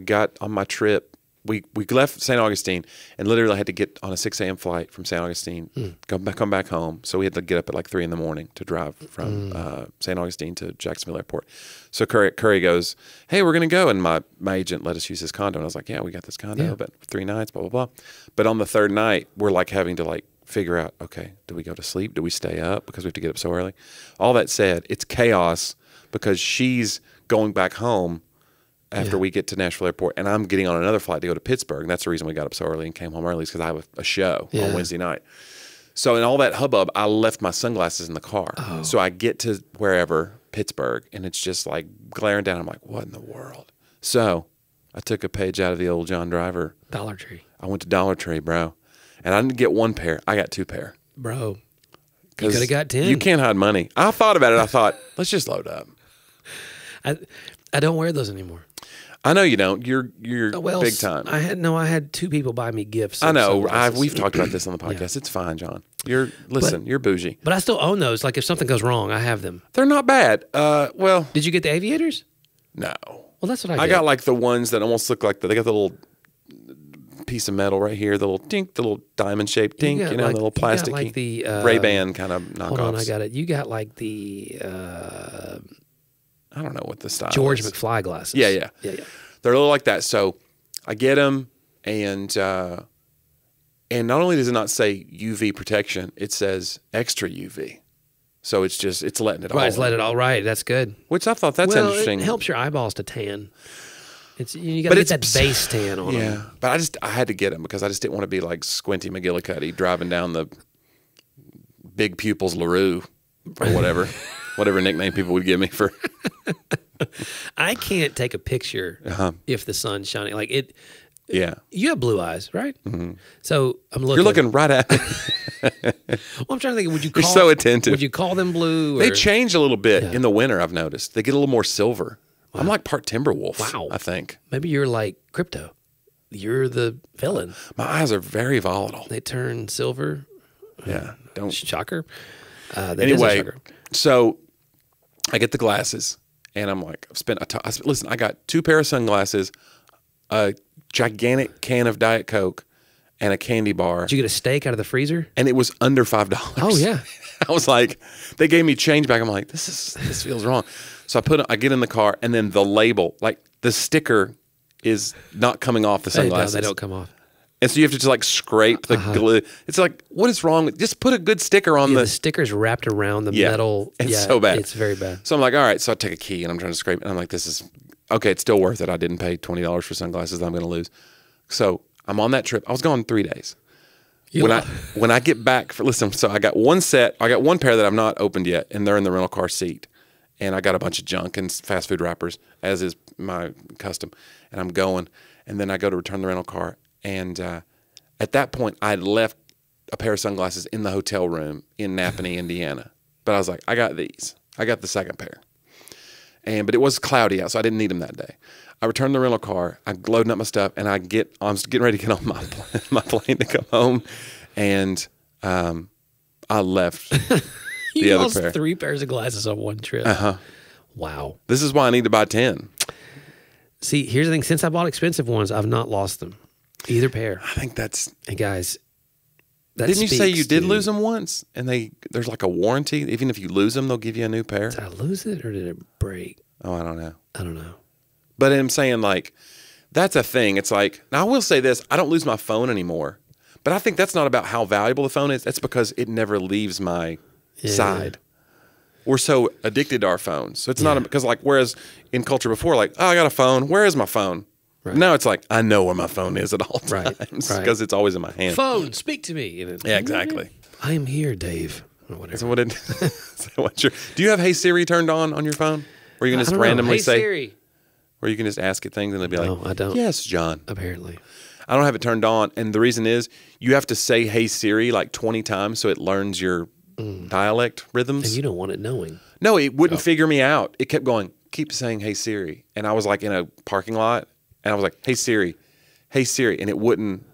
got on my trip. We left St. Augustine and literally had to get on a 6 a.m. flight from St. Augustine, come back home. So we had to get up at like 3 in the morning to drive from St. Augustine to Jacksonville Airport. So Curry goes, hey, we're going to go. And my agent let us use his condo. And I was like, yeah, we got this condo, but 3 nights, blah, blah, blah. But on the third night, we're like having to like figure out, okay, do we go to sleep? Do we stay up because we have to get up so early? All that said, it's chaos because she's going back home after we get to Nashville Airport, and I'm getting on another flight to go to Pittsburgh. And that's the reason we got up so early and came home early, is because I have a show on Wednesday night. So in all that hubbub, I left my sunglasses in the car. Oh. So I get to wherever, Pittsburgh, and it's just like glaring down. I'm like, what in the world? So I took a page out of the old John Driver. Dollar Tree. I went to Dollar Tree, bro. And I didn't get 1 pair. I got 2 pair. Bro, you could have got 10. You can't hide money. I thought about it. I thought, let's just load up. I don't wear those anymore. I know you don't. You're big time. I had 2 people buy me gifts. I know. We've talked about this on the podcast. It's fine, John. You're bougie. But I still own those. Like if something goes wrong, I have them. They're not bad. Well, did you get the aviators? No. Well, that's what I get. I got like the ones that almost look like they got the little piece of metal right here, the little dink, the little diamond shaped dink, you know, the little plastic, like the Ray-Ban kind of knockoffs. Hold on, I got it. You got like the I don't know what the style George is. McFly glasses. Yeah. Yeah. They're a little like that. So I get them, and not only does it not say UV protection, it says extra UV. So it's letting it all. Right, it's letting it all right. That's good. Which I thought that's interesting. It helps your eyeballs to tan. You got to get that base tan on them. Yeah, but I had to get them because I just didn't want to be like Squinty McGillicuddy driving down the Big Pupils LaRue or whatever, whatever nickname people would give me for. I can't take a picture if the sun's shining. Like it. Yeah. You have blue eyes, right? Mm-hmm. So I'm looking. You're looking right at me. Well, I'm trying to think. Would you You're so attentive. Would you call them blue? They change a little bit in the winter, I've noticed. They get a little more silver. Wow. I'm like part Timberwolf, I think. Maybe you're like Crypto. You're the villain. My eyes are very volatile. They turn silver. Yeah. Don't. Shocker. Anyway, so I get the glasses, and I'm like, listen, I got 2 pair of sunglasses, a gigantic can of Diet Coke, and a candy bar. Did you get a steak out of the freezer? And it was under $5. Oh, yeah. I was like, they gave me change back. I'm like, this feels wrong. So I get in the car, and then the label, like the sticker is not coming off the sunglasses. They don't come off. And so you have to just like scrape the glue. It's like, what is wrong with, just put a good sticker on the sticker's wrapped around the metal. It's so bad. It's very bad. So I'm like, all right. So I take a key, and I'm trying to scrape it. And I'm like, this is, okay, it's still worth it. I didn't pay $20 for sunglasses that I'm going to lose. So I'm on that trip. I was gone 3 days. When I get back, so I got one pair that I've not opened yet, and they're in the rental car seat. And I got a bunch of junk and fast food wrappers, as is my custom. And I'm going, and then I go to return the rental car. And at that point, I had left a pair of sunglasses in the hotel room in Napanee, Indiana. But I was like, I got these. I got the second pair. But it was cloudy out, so I didn't need them that day. I returned the rental car. I'm loading up my stuff, and I'm getting ready to get on my plane to come home. And I left the other pair. 3 pairs of glasses on one trip. Wow. This is why I need to buy 10. See, here's the thing. Since I bought expensive ones, I've not lost them. Either pair. I think that's... And guys, didn't you say you did lose them once? And there's like a warranty. Even if you lose them, they'll give you a new pair. Did I lose it or did it break? Oh, I don't know. I don't know. But I'm saying, like, that's a thing. It's like, now I will say this. I don't lose my phone anymore. But I think that's not about how valuable the phone is. That's because it never leaves my side. We're so addicted to our phones. So it's not because, like, whereas in culture before, like, oh, I got a phone. Where is my phone? Right. Now it's like, I know where my phone is at all times because it's always in my hand. Phone, speak to me. Yeah, exactly. I am here, Dave. Or whatever. Do you have Hey Siri turned on your phone? Where you can just randomly say, Siri. Where you can just ask it things and they'll be like, no, I don't. Yes, John. Apparently. I don't have it turned on. And the reason is you have to say Hey Siri like 20 times so it learns your dialect rhythms. And you don't want it knowing. No, it wouldn't figure me out. It kept going, keep saying Hey Siri. And I was like in a parking lot and I was like, Hey Siri. And it wouldn't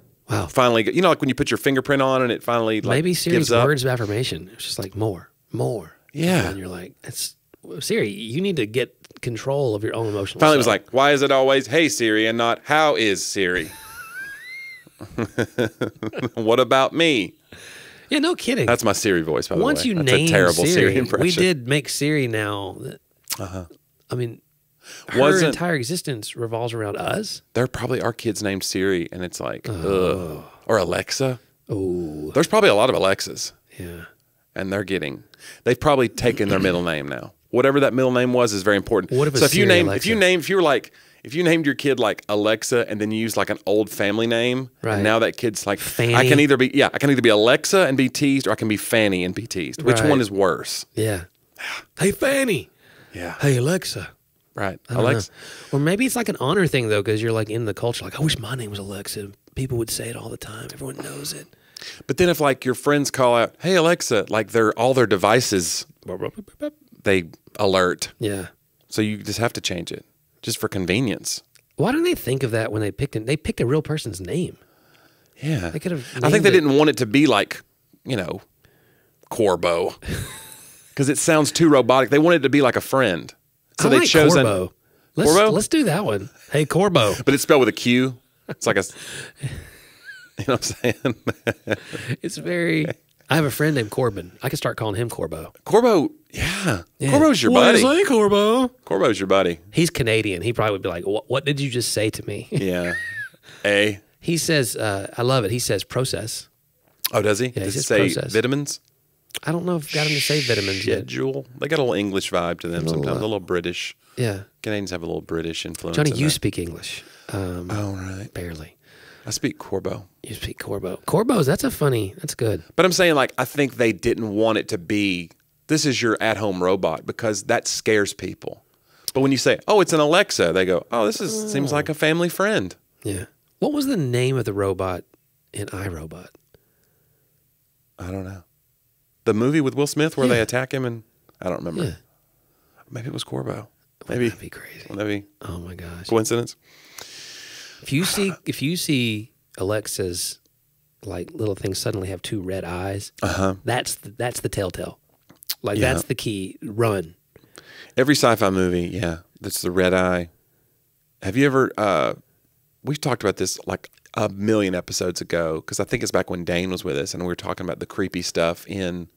finally get, like when you put your fingerprint on and it finally like maybe Siri's gives up. Words of affirmation. It's just like more. Yeah. And you're like, Siri, you need to get control of your own emotional Finally, it was like, why is it always Hey Siri and not How is Siri? What about me? Yeah, no kidding. That's my Siri voice, by the way. Once you That's name a terrible Siri impression. We did make Siri now. I mean, her entire existence revolves around us. There probably are kids named Siri, and it's like, ugh. Or Alexa. Oh. There's probably a lot of Alexas. Yeah. And they've probably taken their middle name now. Whatever that middle name was is very important. What if if you named your kid like Alexa and then you used like an old family name, and now that kid's like Fanny. I can either be Alexa and be teased, or I can be Fanny and be teased. Which one is worse? Yeah. Hey Fanny. Yeah. Hey Alexa. Right. Alexa. Or maybe it's like an honor thing though, because you're like in the culture, like I wish my name was Alexa. People would say it all the time. Everyone knows it. But then if like your friends call out, "Hey Alexa," like all their devices, they alert. Yeah. So you just have to change it, just for convenience. Why didn't they think of that when they picked it? They picked a real person's name. Yeah. They could have. I think they didn't want it to be like, Corbo, because it sounds too robotic. They wanted it to be like a friend. So they chose Corbo. Corbo? Let's do that one. Hey, Corbo. But it's spelled with a Q. It's like a, you know what I'm saying? It's very, I have a friend named Corbin. I could start calling him Corbo. Corbo, yeah. Corbo's your buddy. What is Corbo? Corbo's your buddy. He's Canadian. He probably would be like, what did you just say to me? Yeah. He says, I love it. He says process. Oh, does he? Yeah, does he he says say process. vitamins? I don't know if I've got him to say vitamins yet. Schedule. They got a little English vibe to them sometimes, a little British. Yeah. Canadians have a little British influence. Johnny, in you that. speak English. Oh, right. Barely. I speak Corbo. You speak Corbo. Corbo's, that's good. But I'm saying, like, I think they didn't want it to be, this is your at-home robot, because that scares people. But when you say, oh, it's an Alexa, they go, oh, this seems like a family friend. Yeah. What was the name of the robot in iRobot? I don't know. The movie with Will Smith where they attack him, and I don't remember. Yeah. Maybe it was Corbo. Maybe. That'd be crazy. Maybe. Oh my gosh. Coincidence? If you see Alexa's like little things suddenly have two red eyes, that's the telltale. Like that's the key. Run. Every sci-fi movie, yeah, that's the red eye. Have you ever? We've talked about this like a million episodes ago, because I think it's back when Dane was with us, and we were talking about the creepy stuff in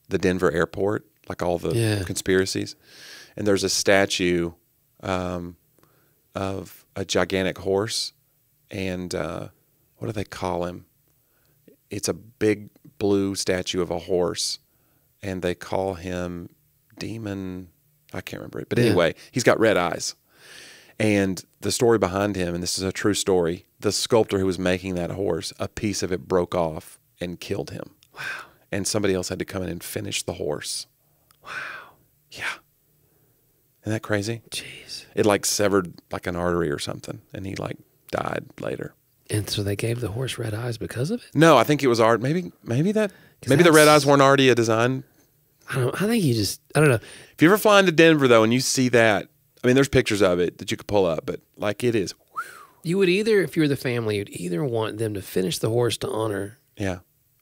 the Denver airport, like all the conspiracies. And there's a statue of a gigantic horse, and what do they call him? It's a big blue statue of a horse, and they call him Demon. I can't remember it, but anyway, he's got red eyes. And the story behind him, and this is a true story, the sculptor who was making that horse, a piece of it broke off and killed him. Wow. And somebody else had to come in and finish the horse. Wow. Yeah. Isn't that crazy? Jeez. It like severed like an artery or something, and he like died later. And so they gave the horse red eyes because of it? No, I think it was art. Maybe the red eyes weren't already a design. I don't know. If you ever fly into Denver though, and you see that, I mean, there's pictures of it that you could pull up, but like it is. You would either, if you were the family, you'd either want them to finish the horse to honor. Yeah.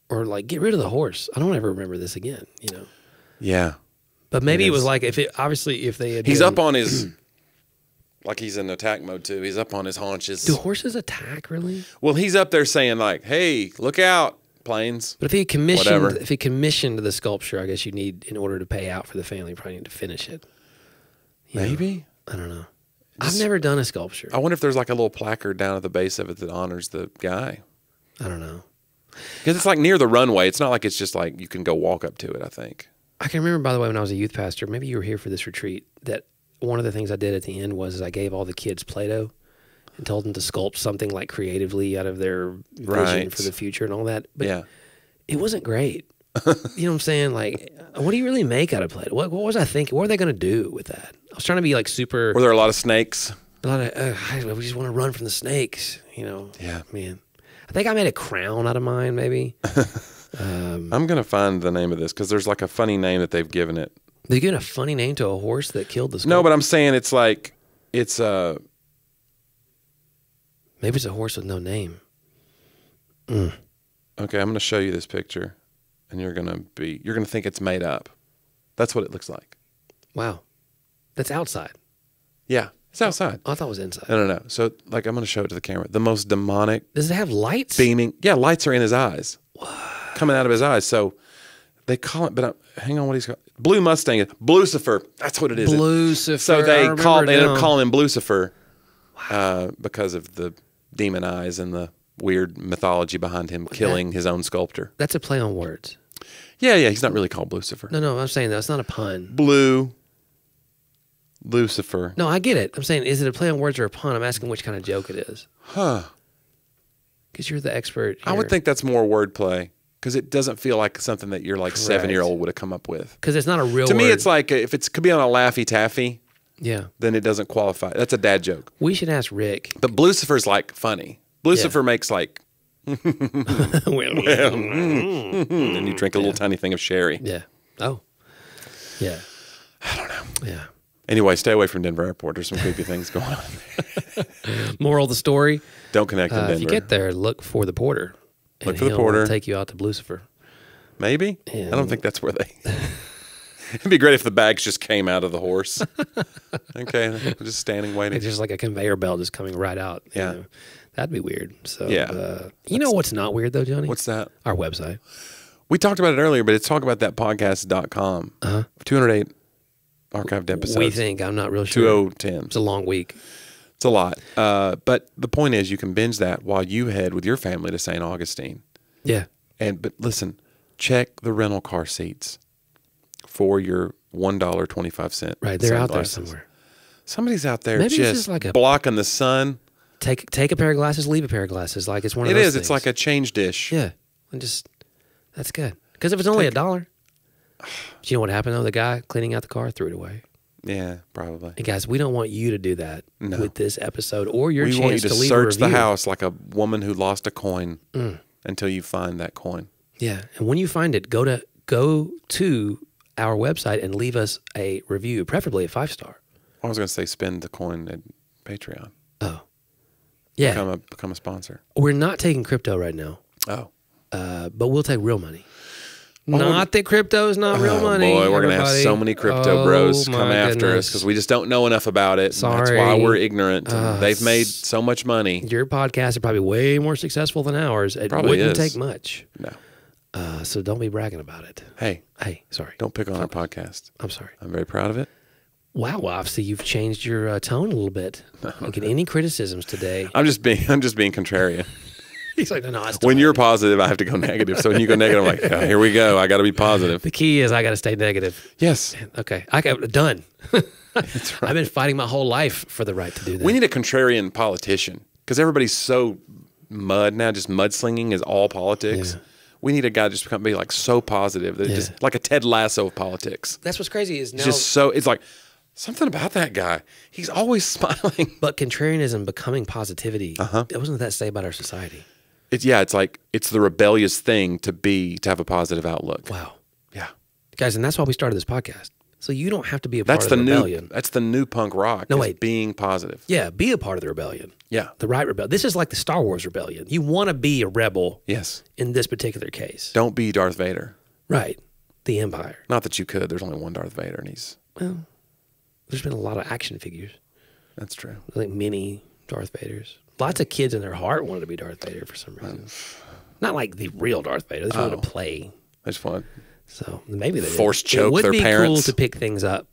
Or like get rid of the horse. I don't ever remember this again, you know. Yeah. But maybe it was like if they had he's up on his like he's in attack mode too. He's up on his haunches. Do horses attack really? Well, he's up there saying like, "Hey, look out, planes." But if he commissioned the sculpture, I guess you need, in order to pay out for the family, you probably need to finish it. Maybe. I don't know. I've never done a sculpture. I wonder if there's like a little placard down at the base of it that honors the guy. I don't know. Because it's like near the runway. It's not like it's just like you can go walk up to it, I think. I can remember, by the way, when I was a youth pastor, maybe you were here for this retreat, that one of the things I did at the end was I gave all the kids Play-Doh and told them to sculpt something like creatively out of their vision for the future and all that. But it wasn't great. You know what I'm saying? Like, what do you really make out of Play-Doh? What was I thinking? What are they going to do with that? I was trying to be like super... Were there a lot of snakes? A lot of, we just want to run from the snakes, you know? Yeah. Man. I think I made a crown out of mine, maybe. I'm going to find the name of this because there's like a funny name that they've given it. They giving a funny name to a horse that killed the sculptor? No, but I'm saying it's like, it's maybe it's a horse with no name. Okay, I'm going to show you this picture, and you're going to think it's made up. That's what it looks like. Wow. That's outside. Yeah, it's outside. I thought it was inside. No. So, like, I'm going to show it to the camera. The most demonic. Does it have lights? Beaming. Yeah, lights are in his eyes. What? Coming out of his eyes. So they call it, but hang on, what he's called? Blue Mustang. Lucifer. That's what it is. Lucifer. So they ended up calling him Lucifer because of the demon eyes and the weird mythology behind him killing his own sculptor. That's a play on words. Yeah. He's not really called Lucifer. No, I'm saying that's not a pun. Blue Lucifer. No, I get it. I'm saying, is it a play on words or a pun? I'm asking which kind of joke it is. Huh. Because you're the expert here. I would think that's more wordplay because it doesn't feel like something that your like 7-year-old would have come up with. Because it's not a real To word. me, it's like if it could be on a Laffy Taffy, yeah, then it doesn't qualify. That's a dad joke. We should ask Rick. But Lucifer's like funny. Lucifer makes like, and you drink a little tiny thing of sherry. Yeah. Oh. Yeah. I don't know. Yeah. Anyway, stay away from Denver Airport. There's some creepy things going on there. Moral of the story. Don't connect in Denver. If you get there, look for the porter. Look for the porter. Take you out to Lucifer. Maybe? Yeah. I don't think that's where they... It'd be great if the bags just came out of the horse. Okay, we're just standing waiting. It's just like a conveyor belt just coming right out. Yeah. You know? That'd be weird. So, yeah. You know what's not weird, though, Jonnie? What's that? Our website. We talked about it earlier, but it's talkaboutthatpodcast.com. 208 archived episodes. We think. I'm not real sure. 2010. It's a long week. It's a lot. But the point is, you can binge that while you head with your family to St. Augustine. Yeah. But listen, check the rental car seats for your $1.25. Right. They're out there somewhere. Somebody's out there Maybe just like blocking the sun. Take a pair of glasses, leave a pair of glasses. Like it's one of those things. It's like a change dish. Yeah. And that's good. Because if it's only $1, do you know what happened though? The guy cleaning out the car threw it away. Yeah, probably. And guys, we don't want you to do that with this episode or your chance to leave a review. We want you to search the house like a woman who lost a coin until you find that coin. Yeah. And when you find it, go to our website and leave us a review, preferably a 5-star. I was going to say spend the coin at Patreon. Oh. Yeah. Become a sponsor. We're not taking crypto right now. Oh. But we'll take real money. Not that crypto is not real money. Boy, we're going to have so many crypto bros come after us because we just don't know enough about it. Sorry. That's why we're ignorant. They've made so much money. Your podcasts are probably way more successful than ours. It wouldn't take much. No. So don't be bragging about it. Hey, sorry. Don't pick on our podcast. I'm sorry. I'm very proud of it. Wow, well, obviously you've changed your tone a little bit. Don't get any criticisms today. I'm just being contrarian. He's like, no. When you're positive, I have to go negative. So when you go negative, I'm like, oh, here we go. I got to be positive. The key is I got to stay negative. Yes. Okay. I got done. That's right. I've been fighting my whole life for the right to do that. We need a contrarian politician because everybody's so now. Just mudslinging is all politics. Yeah. We need a guy just to be like so positive that just like a Ted Lasso of politics. That's what's crazy is now. It's like something about that guy. He's always smiling. But contrarianism becoming positivity. What does that say about our society? It's like it's the rebellious thing to have a positive outlook. Wow. Yeah. Guys, and that's why we started this podcast. So you don't have to be a part of the rebellion. That's the new punk rock. No, wait. Being positive. Yeah, be a part of the rebellion. Yeah. The right rebellion. This is like the Star Wars rebellion. You want to be a rebel. Yes. In this particular case. Don't be Darth Vader. Right. The Empire. Not that you could. There's only one Darth Vader, and he's... Well, there's been a lot of action figures. That's true. Like mini Darth Vaders. Lots of kids in their heart wanted to be Darth Vader for some reason. Not like the real Darth Vader. They just wanted to play. They just wanted... So maybe they force choke their parents. It would be cool to pick things up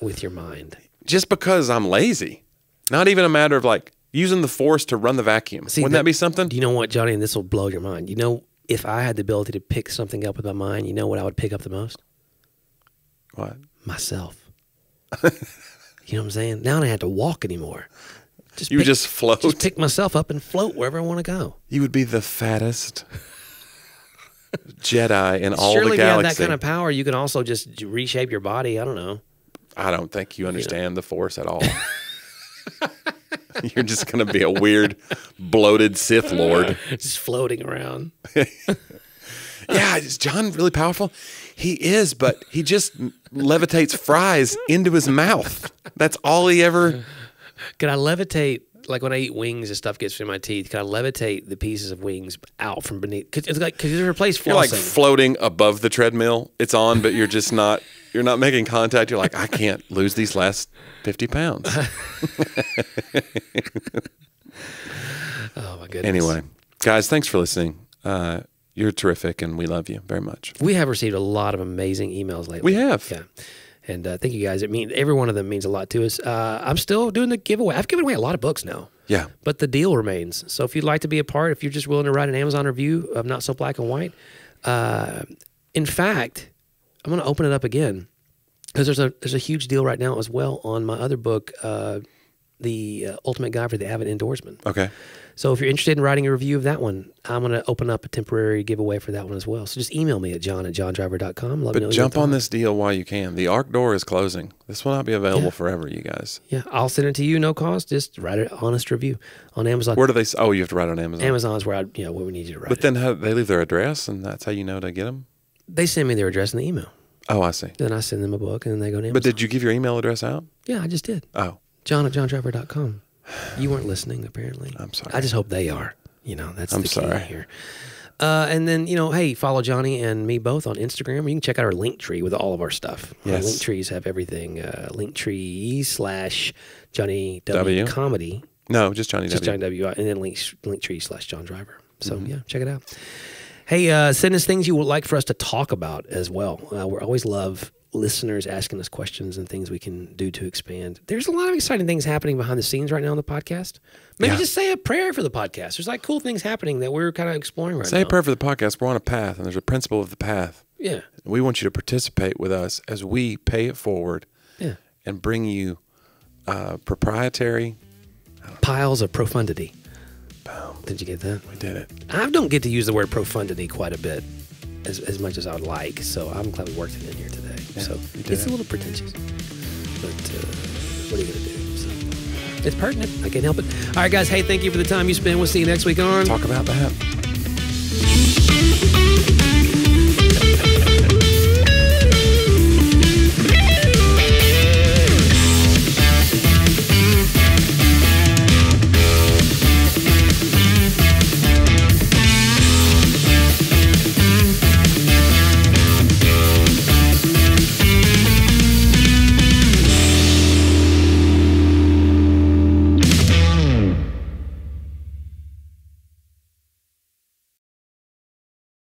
with your mind. Just because I'm lazy. Not even a matter of like using the force to run the vacuum. Wouldn't that be something? Do you know what, Jonnie? And this will blow your mind. You know, if I had the ability to pick something up with my mind, you know what I would pick up the most? What? Myself. You know what I'm saying? Now I don't have to walk anymore. Just float? Just pick myself up and float wherever I want to go. You would be the fattest Jedi in all Surely the galaxy. Surely, if you have that kind of power, you can also just reshape your body. I don't know. I don't think you understand the Force at all. You're just going to be a weird, bloated Sith Lord. Just floating around. Yeah, is John really powerful? He is, but he just levitates fries into his mouth. That's all he ever... Can I levitate, like when I eat wings and stuff gets through my teeth, can I levitate the pieces of wings out from beneath? Because you replace flossing. You're like floating above the treadmill. It's on, but you're just not... You're not making contact. You're like, I can't lose these last 50 pounds. Oh, my goodness. Anyway, guys, thanks for listening. You're terrific, and we love you very much. We have received a lot of amazing emails lately. We have. Yeah. And thank you guys. Every one of them means a lot to us. I'm still doing the giveaway. I've given away a lot of books now. Yeah. But the deal remains. So if you'd like to be a part, if you're just willing to write an Amazon review of Not So Black and White, in fact... I'm going to open it up again because there's a huge deal right now as well on my other book, The Ultimate Guide for the Avid Indoorsman. Okay. So if you're interested in writing a review of that one, I'm going to open up a temporary giveaway for that one as well. So just email me at john@johndriver.com. But jump on this deal while you can. The ARC door is closing. This will not be available forever, you guys. Yeah, I'll send it to you, no cost. Just write an honest review on Amazon. Where do they? Oh, you have to write on Amazon. Amazon's where where we need you to write. But then they leave their address, and that's how you know to get them. They send me their address in the email. Oh, I see. Then I send them a book, and then they go to Amazon. But did you give your email address out? Yeah, I just did. Oh. John@johndriver.com. You weren't listening, apparently. I'm sorry. I just hope they are. That's the key here. And then, hey, follow Jonnie and me both on Instagram. You can check out our link tree with all of our stuff. Yes. Our link trees have everything. Linktree/Jonnie W Comedy. No, just Jonnie W. Just Jonnie W. And then Linktree/John Driver. So, yeah, check it out. Hey, send us things you would like for us to talk about as well. We always love listeners asking us questions and things we can do to expand. There's a lot of exciting things happening behind the scenes right now on the podcast. Maybe just say a prayer for the podcast. There's cool things happening that we're kind of exploring right now. Say a prayer for the podcast. We're on a path, and there's a principle of the path. Yeah. We want you to participate with us as we pay it forward and bring you proprietary piles of profundity. Boom. Did you get that? We did it. I don't get to use the word profundity quite a bit. As much as I would like, so I'm glad we worked it in here today. Yeah, so it's a little pretentious, but what are you going to do? So it's pertinent. I can't help it. All right, guys. Hey, thank you for the time you spent. We'll see you next week on Talk About That.